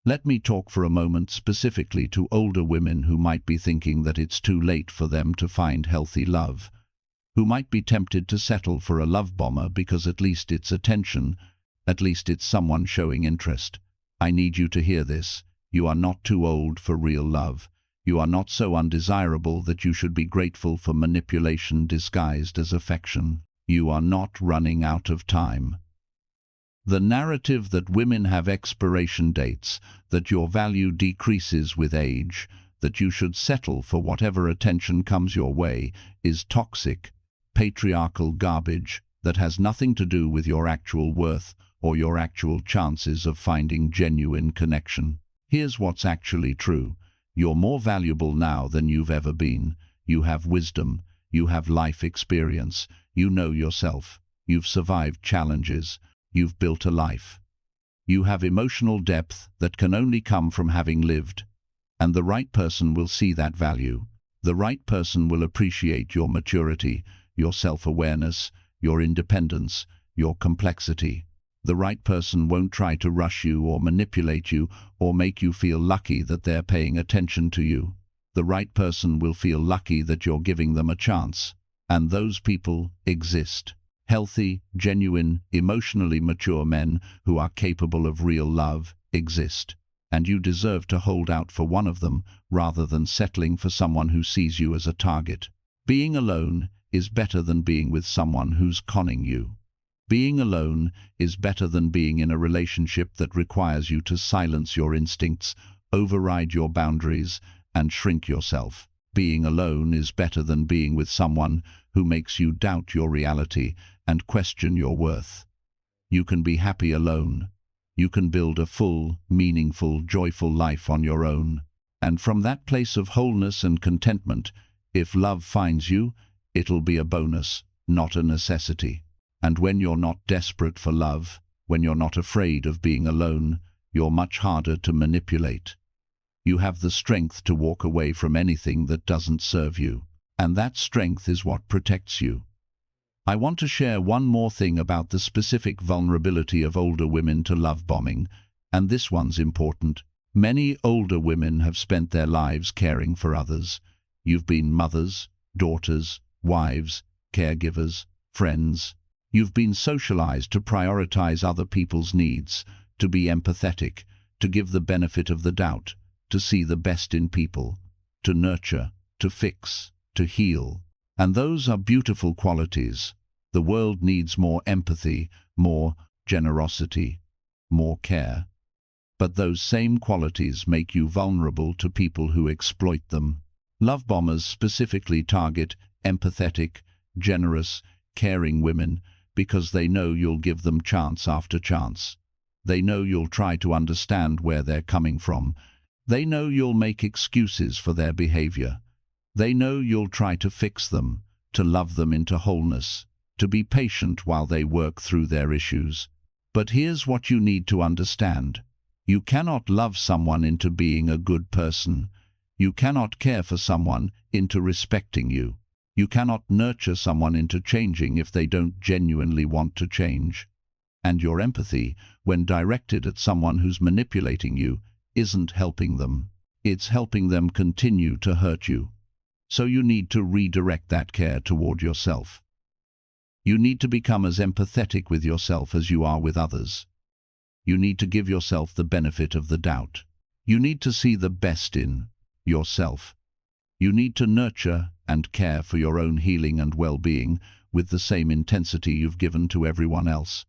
Let me talk for a moment specifically to older women who might be thinking that it's too late for them to find healthy love, who might be tempted to settle for a love bomber because at least it's attention, at least it's someone showing interest. I need you to hear this. You are not too old for real love. You are not so undesirable that you should be grateful for manipulation disguised as affection. You are not running out of time. The narrative that women have expiration dates, that your value decreases with age, that you should settle for whatever attention comes your way, is toxic, patriarchal garbage that has nothing to do with your actual worth or your actual chances of finding genuine connection. Here's what's actually true. You're more valuable now than you've ever been. You have wisdom. You have life experience. You know yourself. You've survived challenges. You've built a life. You have emotional depth that can only come from having lived. And the right person will see that value. The right person will appreciate your maturity, your self-awareness, your independence, your complexity. The right person won't try to rush you or manipulate you or make you feel lucky that they're paying attention to you. The right person will feel lucky that you're giving them a chance. And those people exist. Healthy, genuine, emotionally mature men who are capable of real love exist. And you deserve to hold out for one of them rather than settling for someone who sees you as a target. Being alone is better than being with someone who's conning you. Being alone is better than being in a relationship that requires you to silence your instincts, override your boundaries, and shrink yourself. Being alone is better than being with someone who makes you doubt your reality and question your worth. You can be happy alone. You can build a full, meaningful, joyful life on your own. And from that place of wholeness and contentment, if love finds you, it'll be a bonus, not a necessity. And when you're not desperate for love, when you're not afraid of being alone, you're much harder to manipulate. You have the strength to walk away from anything that doesn't serve you. And that strength is what protects you. I want to share one more thing about the specific vulnerability of older women to love bombing, and this one's important. Many older women have spent their lives caring for others. You've been mothers, daughters, wives, caregivers, friends. You've been socialized to prioritize other people's needs, to be empathetic, to give the benefit of the doubt, to see the best in people, to nurture, to fix, to heal. And those are beautiful qualities. The world needs more empathy, more generosity, more care. But those same qualities make you vulnerable to people who exploit them. Love bombers specifically target empathetic, generous, caring women because they know you'll give them chance after chance. They know you'll try to understand where they're coming from. They know you'll make excuses for their behavior. They know you'll try to fix them, to love them into wholeness, to be patient while they work through their issues. But here's what you need to understand. You cannot love someone into being a good person. You cannot care for someone into respecting you. You cannot nurture someone into changing if they don't genuinely want to change. And your empathy, when directed at someone who's manipulating you, isn't helping them. It's helping them continue to hurt you. So you need to redirect that care toward yourself. You need to become as empathetic with yourself as you are with others. You need to give yourself the benefit of the doubt. You need to see the best in yourself. You need to nurture and care for your own healing and well-being with the same intensity you've given to everyone else.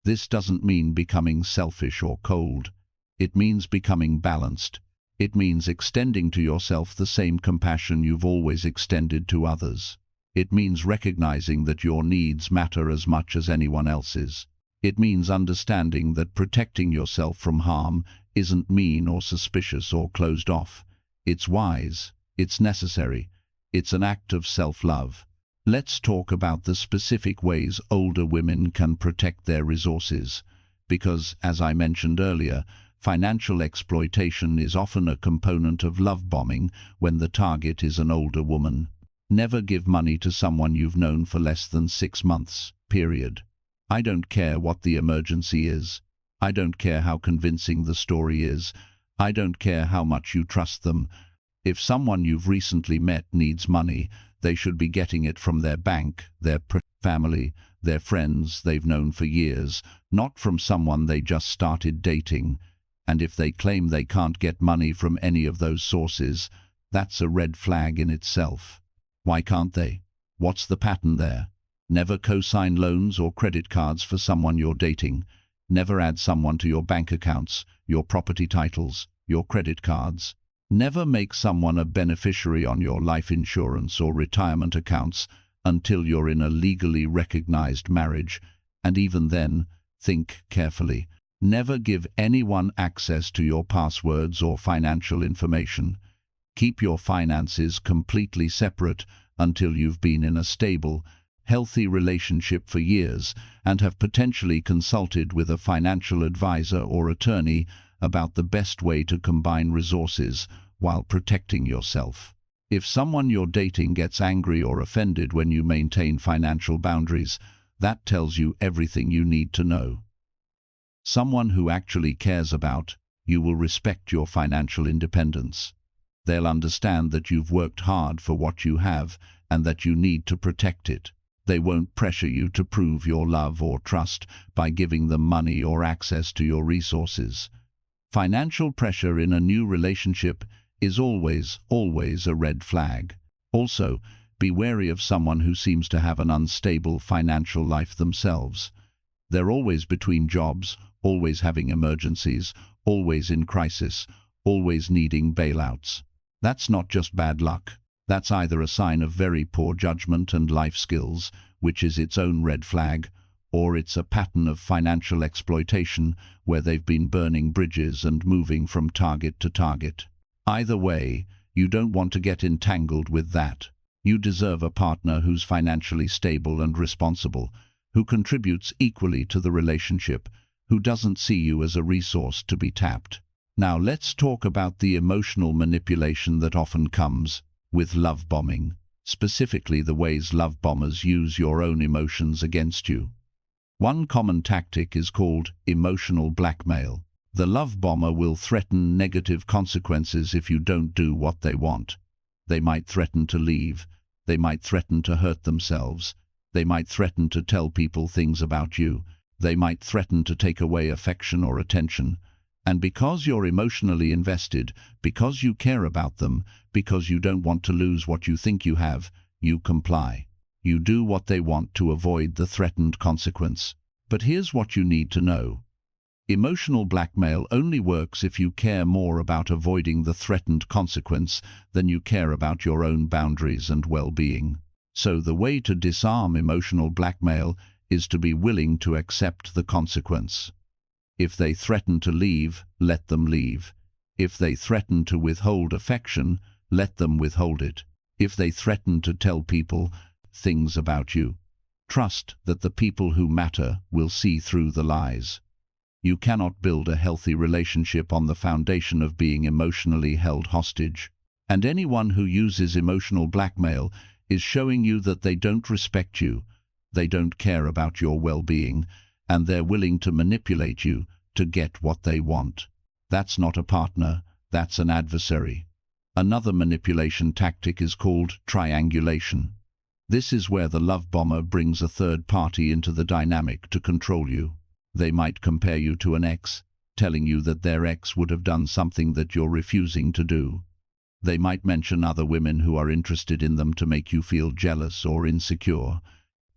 This doesn't mean becoming selfish or cold. It means becoming balanced. It means extending to yourself the same compassion you've always extended to others. It means recognizing that your needs matter as much as anyone else's. It means understanding that protecting yourself from harm isn't mean or suspicious or closed off. It's wise. It's necessary. It's an act of self-love. Let's talk about the specific ways older women can protect their resources. Because, as I mentioned earlier, financial exploitation is often a component of love bombing when the target is an older woman. Never give money to someone you've known for less than 6 months, period. I don't care what the emergency is. I don't care how convincing the story is. I don't care how much you trust them. If someone you've recently met needs money, they should be getting it from their bank, their family, their friends they've known for years, not from someone they just started dating. And if they claim they can't get money from any of those sources, that's a red flag in itself. Why can't they? What's the pattern there? Never co-sign loans or credit cards for someone you're dating. Never add someone to your bank accounts, your property titles, your credit cards. Never make someone a beneficiary on your life insurance or retirement accounts until you're in a legally recognized marriage, and even then, think carefully. Never give anyone access to your passwords or financial information. Keep your finances completely separate until you've been in a stable, healthy relationship for years and have potentially consulted with a financial advisor or attorney about the best way to combine resources while protecting yourself. If someone you're dating gets angry or offended when you maintain financial boundaries, that tells you everything you need to know. Someone who actually cares about you will respect your financial independence. They'll understand that you've worked hard for what you have and that you need to protect it. They won't pressure you to prove your love or trust by giving them money or access to your resources. Financial pressure in a new relationship is always a red flag. Also, be wary of someone who seems to have an unstable financial life themselves. They're always between jobs, always having emergencies, always in crisis, always needing bailouts. That's not just bad luck. That's either a sign of very poor judgment and life skills, which is its own red flag, or it's a pattern of financial exploitation where they've been burning bridges and moving from target to target. Either way, you don't want to get entangled with that. You deserve a partner who's financially stable and responsible, who contributes equally to the relationship, who doesn't see you as a resource to be tapped. Now let's talk about the emotional manipulation that often comes with love bombing, specifically the ways love bombers use your own emotions against you. One common tactic is called emotional blackmail. The love bomber will threaten negative consequences if you don't do what they want. They might threaten to leave. They might threaten to hurt themselves. They might threaten to tell people things about you. They might threaten to take away affection or attention. And because you're emotionally invested, because you care about them, because you don't want to lose what you think you have, you comply. You do what they want to avoid the threatened consequence. But here's what you need to know. Emotional blackmail only works if you care more about avoiding the threatened consequence than you care about your own boundaries and well-being. So the way to disarm emotional blackmail is to be willing to accept the consequence. If they threaten to leave, let them leave. If they threaten to withhold affection, let them withhold it. If they threaten to tell people things about you, trust that the people who matter will see through the lies. You cannot build a healthy relationship on the foundation of being emotionally held hostage. And anyone who uses emotional blackmail is showing you that they don't respect you, they don't care about your well-being, and they're willing to manipulate you to get what they want. That's not a partner, that's an adversary. Another manipulation tactic is called triangulation. This is where the love bomber brings a third party into the dynamic to control you. They might compare you to an ex, telling you that their ex would have done something that you're refusing to do. They might mention other women who are interested in them to make you feel jealous or insecure.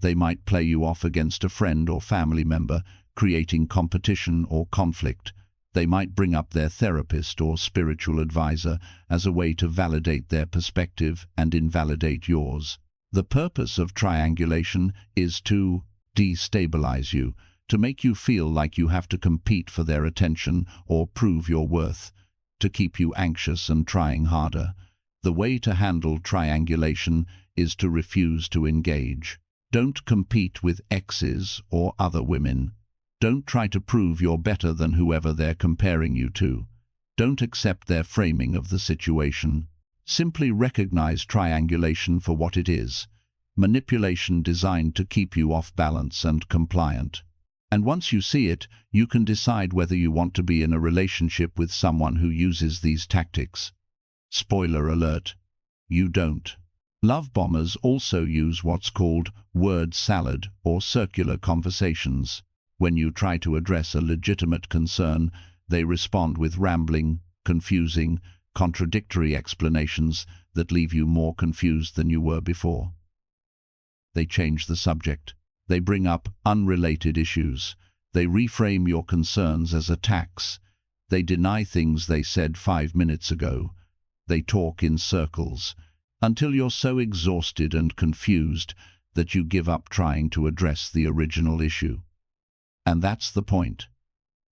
They might play you off against a friend or family member, creating competition or conflict. They might bring up their therapist or spiritual advisor as a way to validate their perspective and invalidate yours. The purpose of triangulation is to destabilize you, to make you feel like you have to compete for their attention or prove your worth, to keep you anxious and trying harder. The way to handle triangulation is to refuse to engage. Don't compete with exes or other women. Don't try to prove you're better than whoever they're comparing you to. Don't accept their framing of the situation. Simply recognize triangulation for what it is: manipulation designed to keep you off balance and compliant. And once you see it, you can decide whether you want to be in a relationship with someone who uses these tactics. Spoiler alert, you don't. Love bombers also use what's called word salad or circular conversations. When you try to address a legitimate concern, they respond with rambling, confusing, contradictory explanations that leave you more confused than you were before. They change the subject. They bring up unrelated issues. They reframe your concerns as attacks. They deny things they said 5 minutes ago. They talk in circles, until you're so exhausted and confused that you give up trying to address the original issue. And that's the point.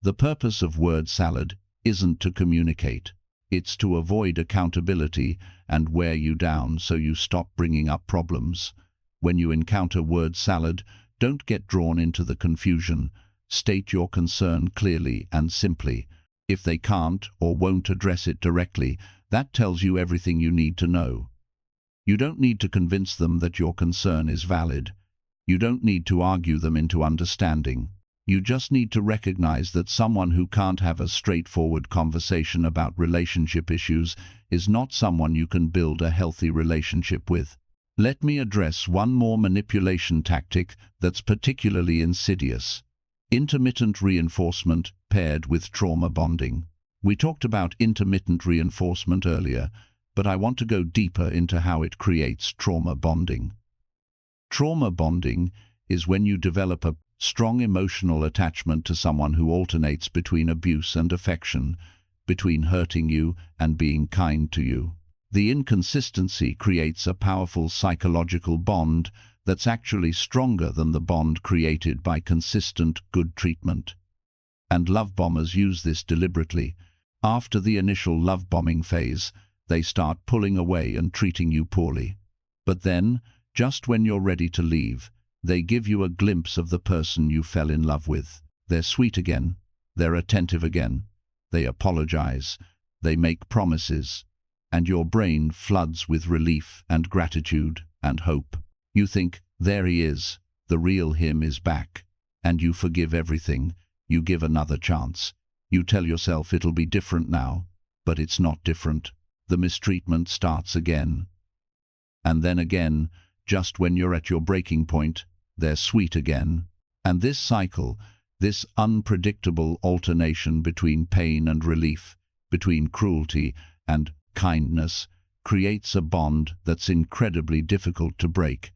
The purpose of word salad isn't to communicate. It's to avoid accountability and wear you down so you stop bringing up problems. When you encounter word salad, don't get drawn into the confusion. State your concern clearly and simply. If they can't or won't address it directly, that tells you everything you need to know. You don't need to convince them that your concern is valid. You don't need to argue them into understanding. You just need to recognize that someone who can't have a straightforward conversation about relationship issues is not someone you can build a healthy relationship with. Let me address one more manipulation tactic that's particularly insidious: intermittent reinforcement paired with trauma bonding. We talked about intermittent reinforcement earlier, but I want to go deeper into how it creates trauma bonding. Trauma bonding is when you develop a strong emotional attachment to someone who alternates between abuse and affection, between hurting you and being kind to you. The inconsistency creates a powerful psychological bond that's actually stronger than the bond created by consistent good treatment. And love bombers use this deliberately. After the initial love bombing phase, they start pulling away and treating you poorly. But then, just when you're ready to leave, they give you a glimpse of the person you fell in love with. They're sweet again, they're attentive again, they apologize, they make promises, and your brain floods with relief and gratitude and hope. You think, there he is, the real him is back, and you forgive everything, you give another chance. You tell yourself it'll be different now, but it's not different. The mistreatment starts again. And then again, just when you're at your breaking point, they're sweet again. And this cycle, this unpredictable alternation between pain and relief, between cruelty and kindness, creates a bond that's incredibly difficult to break.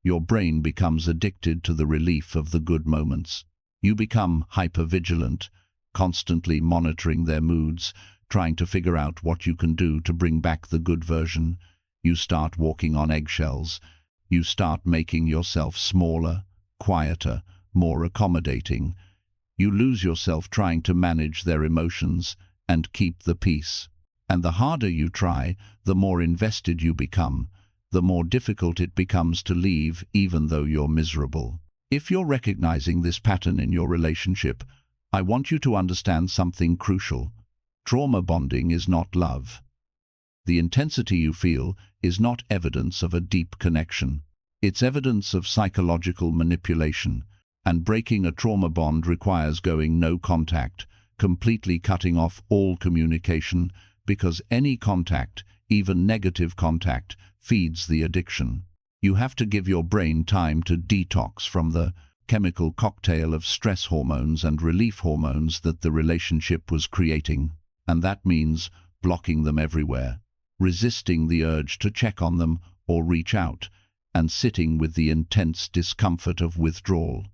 Your brain becomes addicted to the relief of the good moments. You become hypervigilant, constantly monitoring their moods, trying to figure out what you can do to bring back the good version. You start walking on eggshells. You start making yourself smaller, quieter, more accommodating. You lose yourself trying to manage their emotions and keep the peace. And the harder you try, the more invested you become, the more difficult it becomes to leave even though you're miserable. If you're recognizing this pattern in your relationship, I want you to understand something crucial. Trauma bonding is not love. The intensity you feel is not evidence of a deep connection. It's evidence of psychological manipulation, and breaking a trauma bond requires going no contact, completely cutting off all communication, because any contact, even negative contact, feeds the addiction. You have to give your brain time to detox from the chemical cocktail of stress hormones and relief hormones that the relationship was creating. And that means blocking them everywhere, resisting the urge to check on them or reach out, and sitting with the intense discomfort of withdrawal.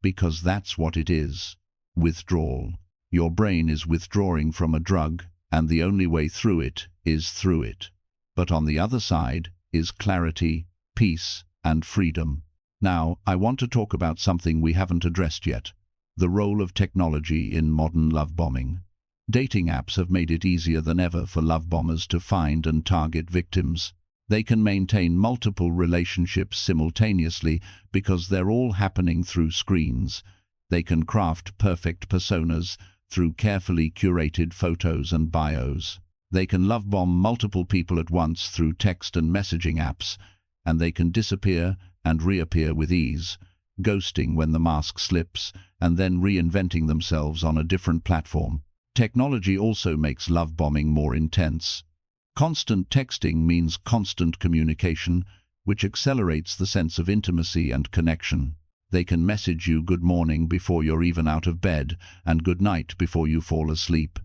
Because that's what it is, withdrawal. Your brain is withdrawing from a drug, and the only way through it is through it. But on the other side is clarity, peace, and freedom. Now, I want to talk about something we haven't addressed yet: the role of technology in modern love bombing. Dating apps have made it easier than ever for love bombers to find and target victims. They can maintain multiple relationships simultaneously because they're all happening through screens. They can craft perfect personas through carefully curated photos and bios. They can love bomb multiple people at once through text and messaging apps, and they can disappear and reappear with ease, ghosting when the mask slips and then reinventing themselves on a different platform. Technology also makes love bombing more intense. Constant texting means constant communication, which accelerates the sense of intimacy and connection. They can message you good morning before you're even out of bed and good night before you fall asleep.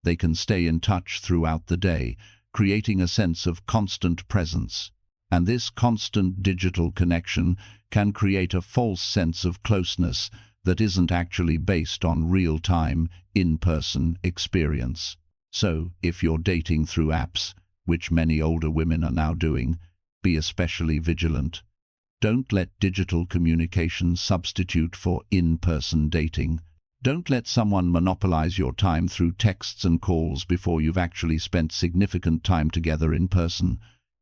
They can stay in touch throughout the day, creating a sense of constant presence. And this constant digital connection can create a false sense of closeness that isn't actually based on real-time, in-person experience. So, if you're dating through apps, which many older women are now doing, be especially vigilant. Don't let digital communication substitute for in-person dating. Don't let someone monopolize your time through texts and calls before you've actually spent significant time together in person.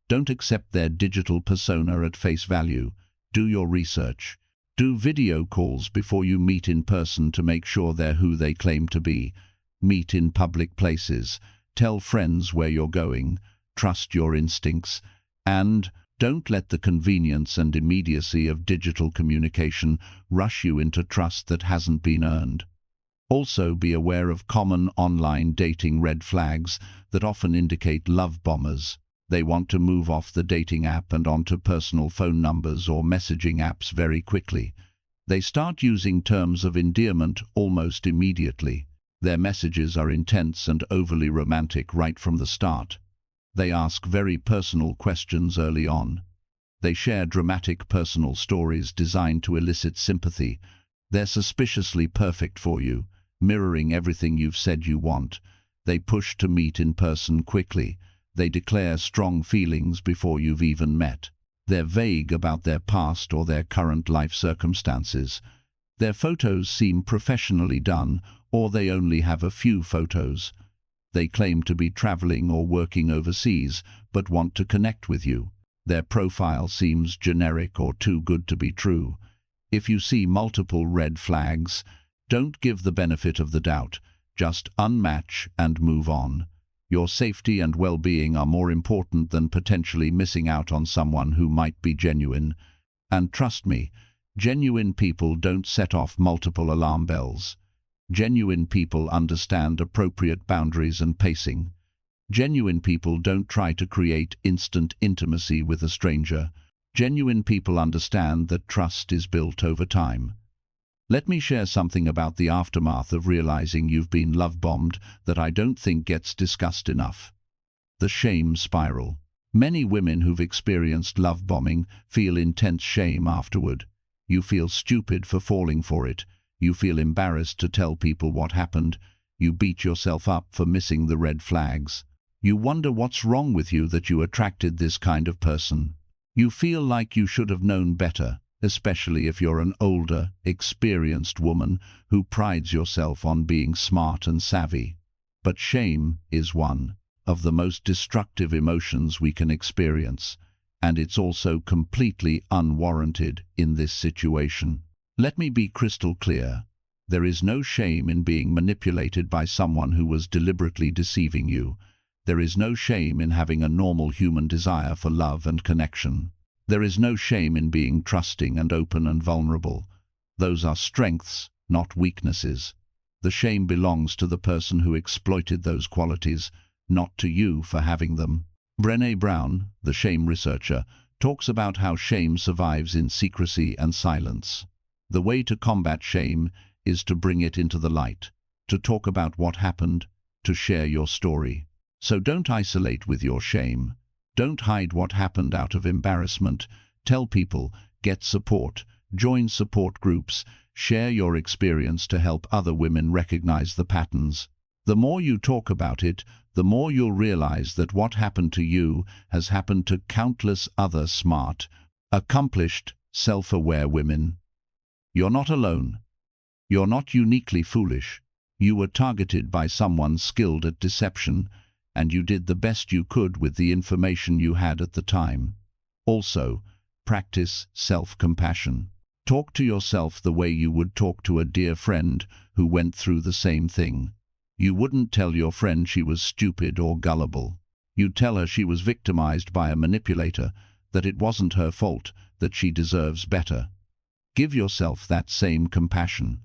Don't accept their digital persona at face value. Do your research. Do video calls before you meet in person to make sure they're who they claim to be. Meet in public places. Tell friends where you're going. Trust your instincts. And Don't let the convenience and immediacy of digital communication rush you into trust that hasn't been earned. Also, be aware of common online dating red flags that often indicate love bombers. They want to move off the dating app and onto personal phone numbers or messaging apps very quickly. They start using terms of endearment almost immediately. Their messages are intense and overly romantic right from the start. They ask very personal questions early on. They share dramatic personal stories designed to elicit sympathy. They're suspiciously perfect for you, mirroring everything you've said you want. They push to meet in person quickly. They declare strong feelings before you've even met. They're vague about their past or their current life circumstances. Their photos seem professionally done, or they only have a few photos. They claim to be traveling or working overseas, but want to connect with you. Their profile seems generic or too good to be true. If you see multiple red flags, don't give the benefit of the doubt. Just unmatch and move on. Your safety and well-being are more important than potentially missing out on someone who might be genuine. And trust me, genuine people don't set off multiple alarm bells. Genuine people understand appropriate boundaries and pacing. Genuine people don't try to create instant intimacy with a stranger. Genuine people understand that trust is built over time. Let me share something about the aftermath of realizing you've been love-bombed that I don't think gets discussed enough. The shame spiral. Many women who've experienced love bombing feel intense shame afterward. You feel stupid for falling for it. You feel embarrassed to tell people what happened. You beat yourself up for missing the red flags. You wonder what's wrong with you that you attracted this kind of person. You feel like you should have known better, especially if you're an older, experienced woman who prides yourself on being smart and savvy. But shame is one of the most destructive emotions we can experience, and it's also completely unwarranted in this situation. Let me be crystal clear. There is no shame in being manipulated by someone who was deliberately deceiving you. There is no shame in having a normal human desire for love and connection. There is no shame in being trusting and open and vulnerable. Those are strengths, not weaknesses. The shame belongs to the person who exploited those qualities, not to you for having them. Brené Brown, the shame researcher, talks about how shame survives in secrecy and silence. The way to combat shame is to bring it into the light, to talk about what happened, to share your story. So don't isolate with your shame. Don't hide what happened out of embarrassment. Tell people, get support, join support groups, share your experience to help other women recognize the patterns. The more you talk about it, the more you'll realize that what happened to you has happened to countless other smart, accomplished, self-aware women. You're not alone. You're not uniquely foolish. You were targeted by someone skilled at deception, and you did the best you could with the information you had at the time. Also, practice self-compassion. Talk to yourself the way you would talk to a dear friend who went through the same thing. You wouldn't tell your friend she was stupid or gullible. You'd tell her she was victimized by a manipulator, that it wasn't her fault, that she deserves better. Give yourself that same compassion.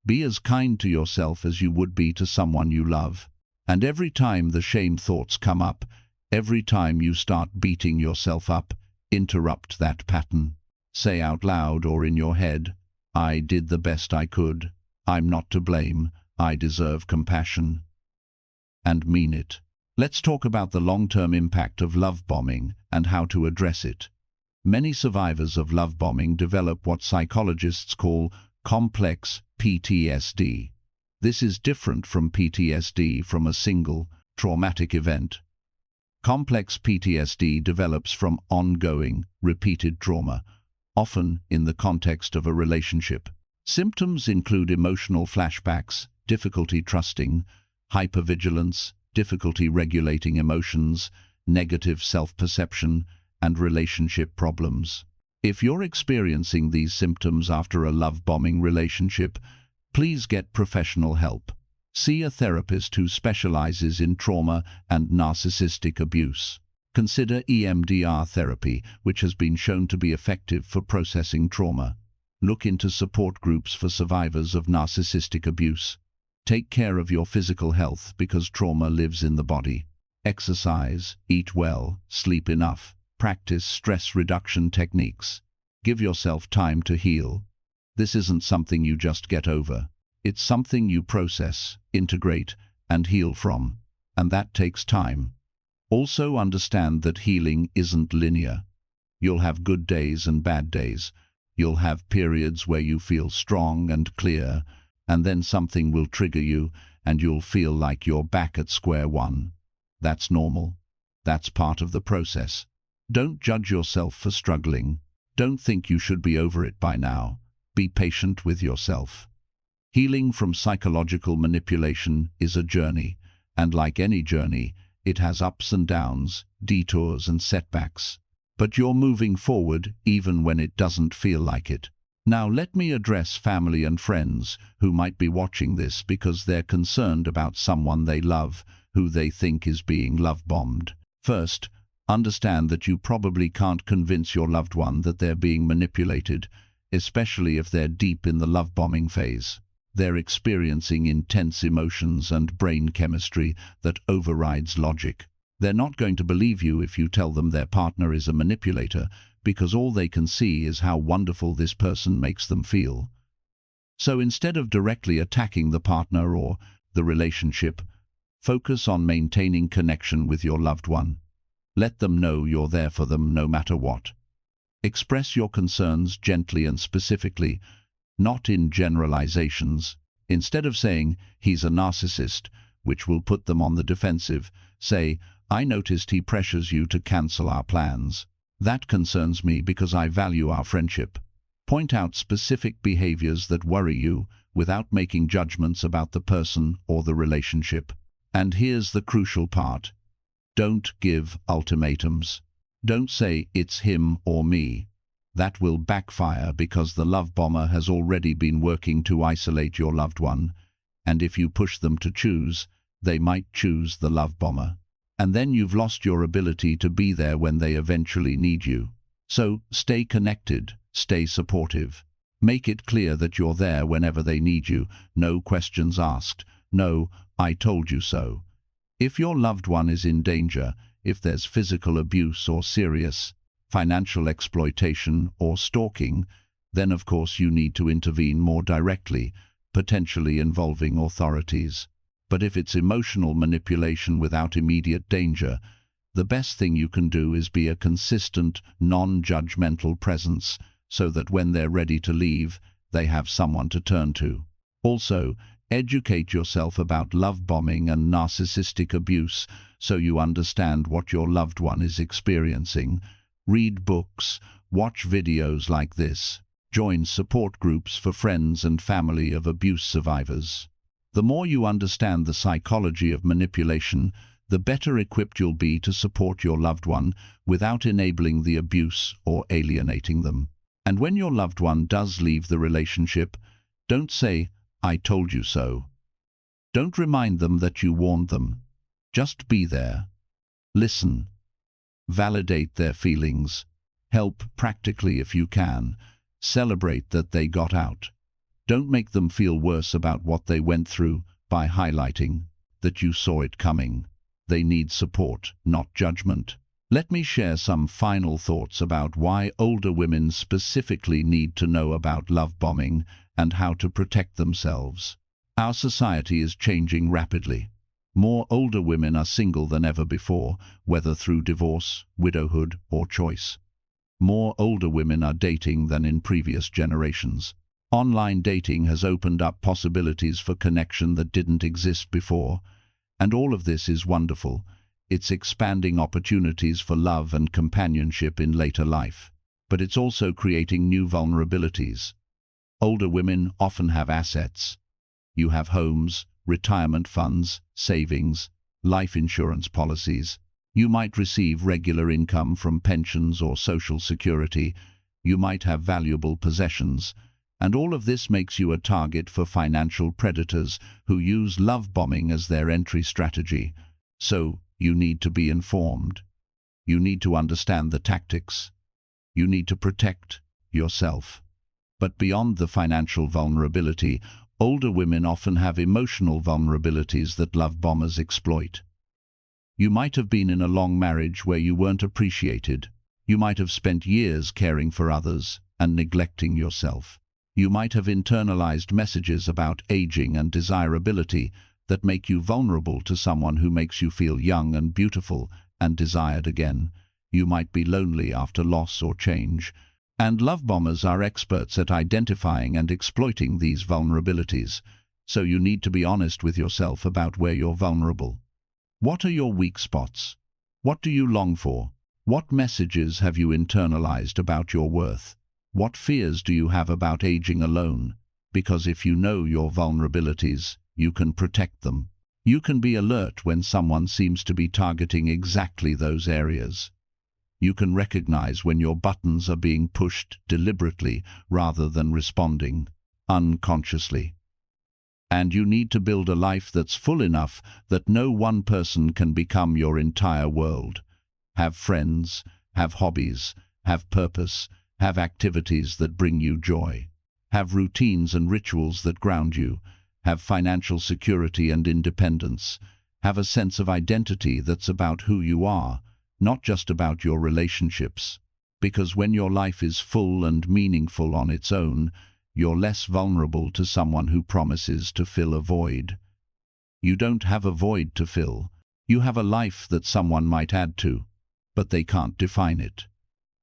Be as kind to yourself as you would be to someone you love. And every time the shame thoughts come up, every time you start beating yourself up, interrupt that pattern. Say out loud or in your head, I did the best I could. I'm not to blame. I deserve compassion. And mean it. Let's talk about the long-term impact of love bombing and how to address it. Many survivors of love bombing develop what psychologists call complex PTSD. This is different from PTSD from a single, traumatic event. Complex PTSD develops from ongoing, repeated trauma, often in the context of a relationship. Symptoms include emotional flashbacks, difficulty trusting, hypervigilance, difficulty regulating emotions, negative self-perception, and relationship problems. If you're experiencing these symptoms after a love-bombing relationship, please get professional help. See a therapist who specializes in trauma and narcissistic abuse. Consider EMDR therapy, which has been shown to be effective for processing trauma. Look into support groups for survivors of narcissistic abuse. Take care of your physical health because trauma lives in the body. Exercise, eat well, sleep enough. Practice stress reduction techniques. Give yourself time to heal. This isn't something you just get over. It's something you process, integrate, and heal from. And that takes time. Also understand that healing isn't linear. You'll have good days and bad days. You'll have periods where you feel strong and clear, and then something will trigger you, and you'll feel like you're back at square one. That's normal. That's part of the process. Don't judge yourself for struggling. Don't think you should be over it by now. Be patient with yourself. Healing from psychological manipulation is a journey, and like any journey, it has ups and downs, detours and setbacks. But you're moving forward even when it doesn't feel like it. Now let me address family and friends who might be watching this because they're concerned about someone they love who they think is being love-bombed. First, understand that you probably can't convince your loved one that they're being manipulated, especially if they're deep in the love-bombing phase. They're experiencing intense emotions and brain chemistry that overrides logic. They're not going to believe you if you tell them their partner is a manipulator, because all they can see is how wonderful this person makes them feel. So instead of directly attacking the partner or the relationship, focus on maintaining connection with your loved one. Let them know you're there for them no matter what. Express your concerns gently and specifically, not in generalizations. Instead of saying, "He's a narcissist," which will put them on the defensive, say, "I noticed he pressures you to cancel our plans. That concerns me because I value our friendship." Point out specific behaviors that worry you without making judgments about the person or the relationship. And here's the crucial part. Don't give ultimatums. Don't say, "It's him or me." That will backfire because the love bomber has already been working to isolate your loved one, and if you push them to choose, they might choose the love bomber. And then you've lost your ability to be there when they eventually need you. So stay connected, stay supportive. Make it clear that you're there whenever they need you, no questions asked, no "I told you so." If your loved one is in danger, if there's physical abuse or serious financial exploitation or stalking, then of course you need to intervene more directly, potentially involving authorities. But if it's emotional manipulation without immediate danger, the best thing you can do is be a consistent, non-judgmental presence so that when they're ready to leave, they have someone to turn to. Also, educate yourself about love bombing and narcissistic abuse so you understand what your loved one is experiencing. Read books, watch videos like this, join support groups for friends and family of abuse survivors. The more you understand the psychology of manipulation, the better equipped you'll be to support your loved one without enabling the abuse or alienating them. And when your loved one does leave the relationship, don't say, "I told you so." Don't remind them that you warned them. Just be there. Listen. Validate their feelings. Help practically if you can. Celebrate that they got out. Don't make them feel worse about what they went through by highlighting that you saw it coming. They need support, not judgment. Let me share some final thoughts about why older women specifically need to know about love bombing and how to protect themselves. Our society is changing rapidly. More older women are single than ever before, whether through divorce, widowhood, or choice. More older women are dating than in previous generations. Online dating has opened up possibilities for connection that didn't exist before, and all of this is wonderful. It's expanding opportunities for love and companionship in later life, but it's also creating new vulnerabilities. Older women often have assets. You have homes, retirement funds, savings, life insurance policies. You might receive regular income from pensions or social security. You might have valuable possessions. And all of this makes you a target for financial predators who use love bombing as their entry strategy. So you need to be informed. You need to understand the tactics. You need to protect yourself. But beyond the financial vulnerability, older women often have emotional vulnerabilities that love bombers exploit. You might have been in a long marriage where you weren't appreciated. You might have spent years caring for others and neglecting yourself. You might have internalized messages about aging and desirability that make you vulnerable to someone who makes you feel young and beautiful and desired again. You might be lonely after loss or change. And love bombers are experts at identifying and exploiting these vulnerabilities. So you need to be honest with yourself about where you're vulnerable. What are your weak spots? What do you long for? What messages have you internalized about your worth? What fears do you have about aging alone? Because if you know your vulnerabilities, you can protect them. You can be alert when someone seems to be targeting exactly those areas. You can recognize when your buttons are being pushed deliberately rather than responding unconsciously. And you need to build a life that's full enough that no one person can become your entire world. Have friends, have hobbies, have purpose, have activities that bring you joy. Have routines and rituals that ground you. Have financial security and independence. Have a sense of identity that's about who you are, not just about your relationships. Because when your life is full and meaningful on its own, you're less vulnerable to someone who promises to fill a void. You don't have a void to fill. You have a life that someone might add to, but they can't define it.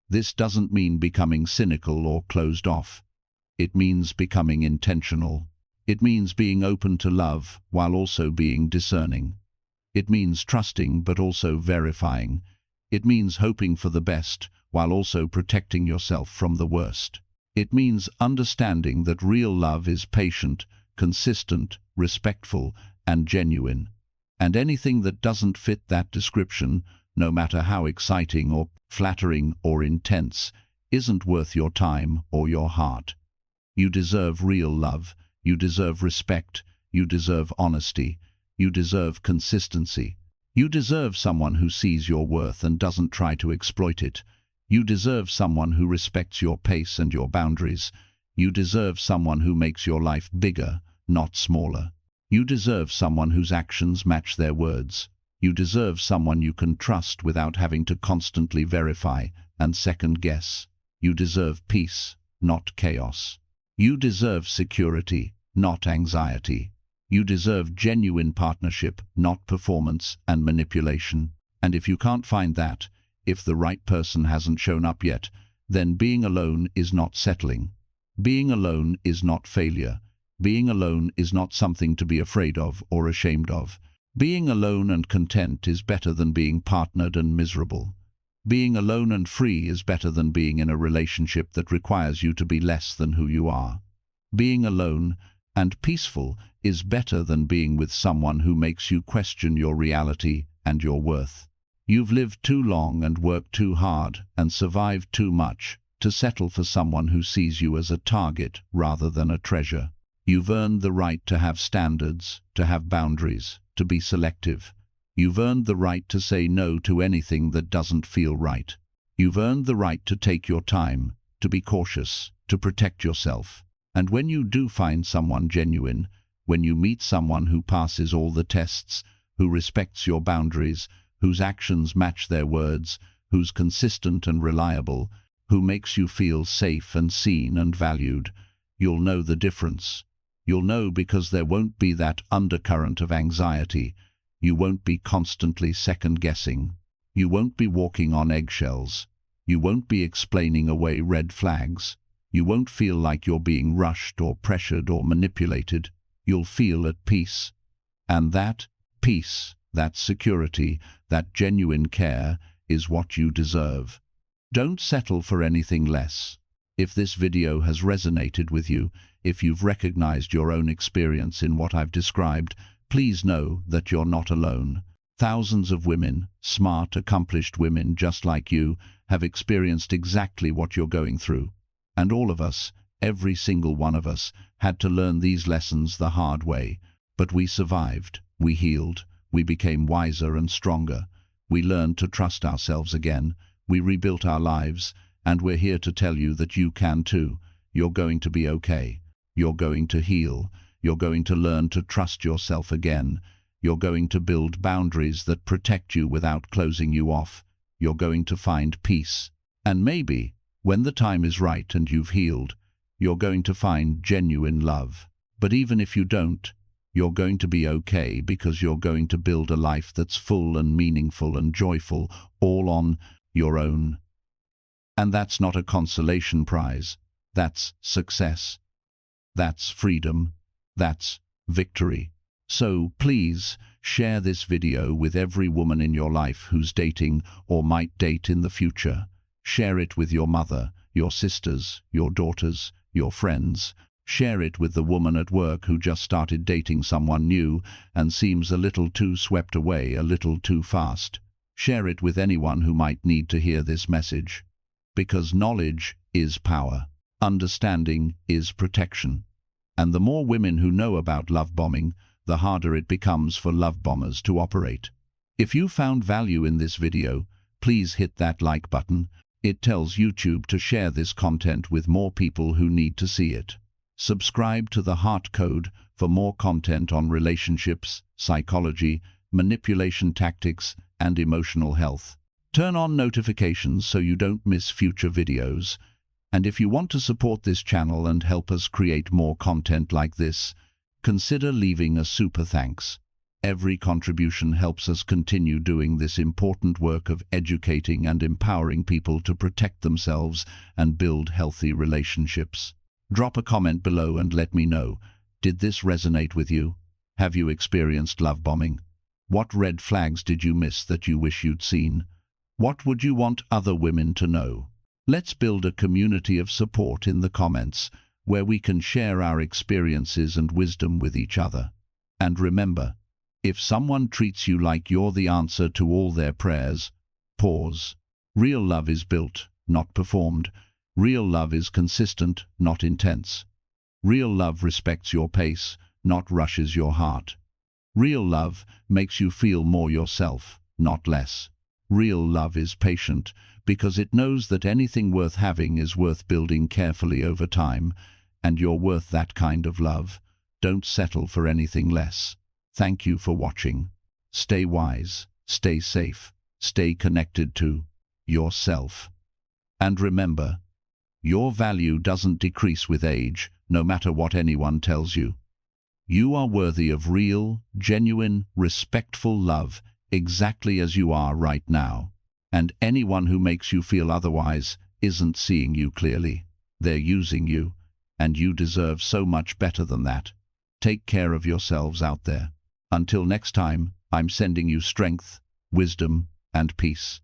This doesn't mean becoming cynical or closed off. It means becoming intentional. It means being open to love while also being discerning. It means trusting but also verifying. It means hoping for the best while also protecting yourself from the worst. It means understanding that real love is patient, consistent, respectful, and genuine. And anything that doesn't fit that description, no matter how exciting or flattering or intense, isn't worth your time or your heart. You deserve real love. You deserve respect. You deserve honesty. You deserve consistency. You deserve someone who sees your worth and doesn't try to exploit it. You deserve someone who respects your pace and your boundaries. You deserve someone who makes your life bigger, not smaller. You deserve someone whose actions match their words. You deserve someone you can trust without having to constantly verify and second-guess. You deserve peace, not chaos. You deserve security, not anxiety. You deserve genuine partnership, not performance and manipulation. And if you can't find that, if the right person hasn't shown up yet, then being alone is not settling. Being alone is not failure. Being alone is not something to be afraid of or ashamed of. Being alone and content is better than being partnered and miserable. Being alone and free is better than being in a relationship that requires you to be less than who you are. Being alone and peaceful is better than being with someone who makes you question your reality and your worth. You've lived too long and worked too hard and survived too much to settle for someone who sees you as a target rather than a treasure. You've earned the right to have standards, to have boundaries, to be selective. You've earned the right to say no to anything that doesn't feel right. You've earned the right to take your time, to be cautious, to protect yourself. And when you do find someone genuine, when you meet someone who passes all the tests, who respects your boundaries, whose actions match their words, who's consistent and reliable, who makes you feel safe and seen and valued, you'll know the difference. You'll know because there won't be that undercurrent of anxiety. You won't be constantly second-guessing. You won't be walking on eggshells. You won't be explaining away red flags. You won't feel like you're being rushed or pressured or manipulated. You'll feel at peace. And that peace, that security, that genuine care is what you deserve. Don't settle for anything less. If this video has resonated with you, if you've recognized your own experience in what I've described, please know that you're not alone. Thousands of women, smart, accomplished women just like you, have experienced exactly what you're going through. And all of us, every single one of us, had to learn these lessons the hard way. But we survived, we healed, we became wiser and stronger. We learned to trust ourselves again. We rebuilt our lives, and we're here to tell you that you can too. You're going to be okay. You're going to heal. You're going to learn to trust yourself again. You're going to build boundaries that protect you without closing you off. You're going to find peace. And maybe, when the time is right and you've healed, you're going to find genuine love. But even if you don't, you're going to be okay, because you're going to build a life that's full and meaningful and joyful, all on your own. And that's not a consolation prize. That's success. That's freedom. That's victory. So please share this video with every woman in your life who's dating or might date in the future. Share it with your mother, your sisters, your daughters, your friends. Share it with the woman at work who just started dating someone new and seems a little too swept away, a little too fast. Share it with anyone who might need to hear this message. Because knowledge is power. Understanding is protection. And the more women who know about love bombing, the harder it becomes for love bombers to operate. If you found value in this video, please hit that like button. It tells YouTube to share this content with more people who need to see it. Subscribe to the Heart Code for more content on relationships, psychology, manipulation tactics, and emotional health. Turn on notifications so you don't miss future videos. And if you want to support this channel and help us create more content like this, consider leaving a super thanks. Every contribution helps us continue doing this important work of educating and empowering people to protect themselves and build healthy relationships. Drop a comment below and let me know. Did this resonate with you? Have you experienced love bombing? What red flags did you miss that you wish you'd seen? What would you want other women to know? Let's build a community of support in the comments where we can share our experiences and wisdom with each other. And remember, if someone treats you like you're the answer to all their prayers, pause. Real love is built, not performed. Real love is consistent, not intense. Real love respects your pace, not rushes your heart. Real love makes you feel more yourself, not less. Real love is patient, because it knows that anything worth having is worth building carefully over time, and you're worth that kind of love. Don't settle for anything less. Thank you for watching. Stay wise, stay safe, stay connected to yourself. And remember, your value doesn't decrease with age, no matter what anyone tells you. You are worthy of real, genuine, respectful love, exactly as you are right now. And anyone who makes you feel otherwise isn't seeing you clearly. They're using you, and you deserve so much better than that. Take care of yourselves out there. Until next time, I'm sending you strength, wisdom, and peace.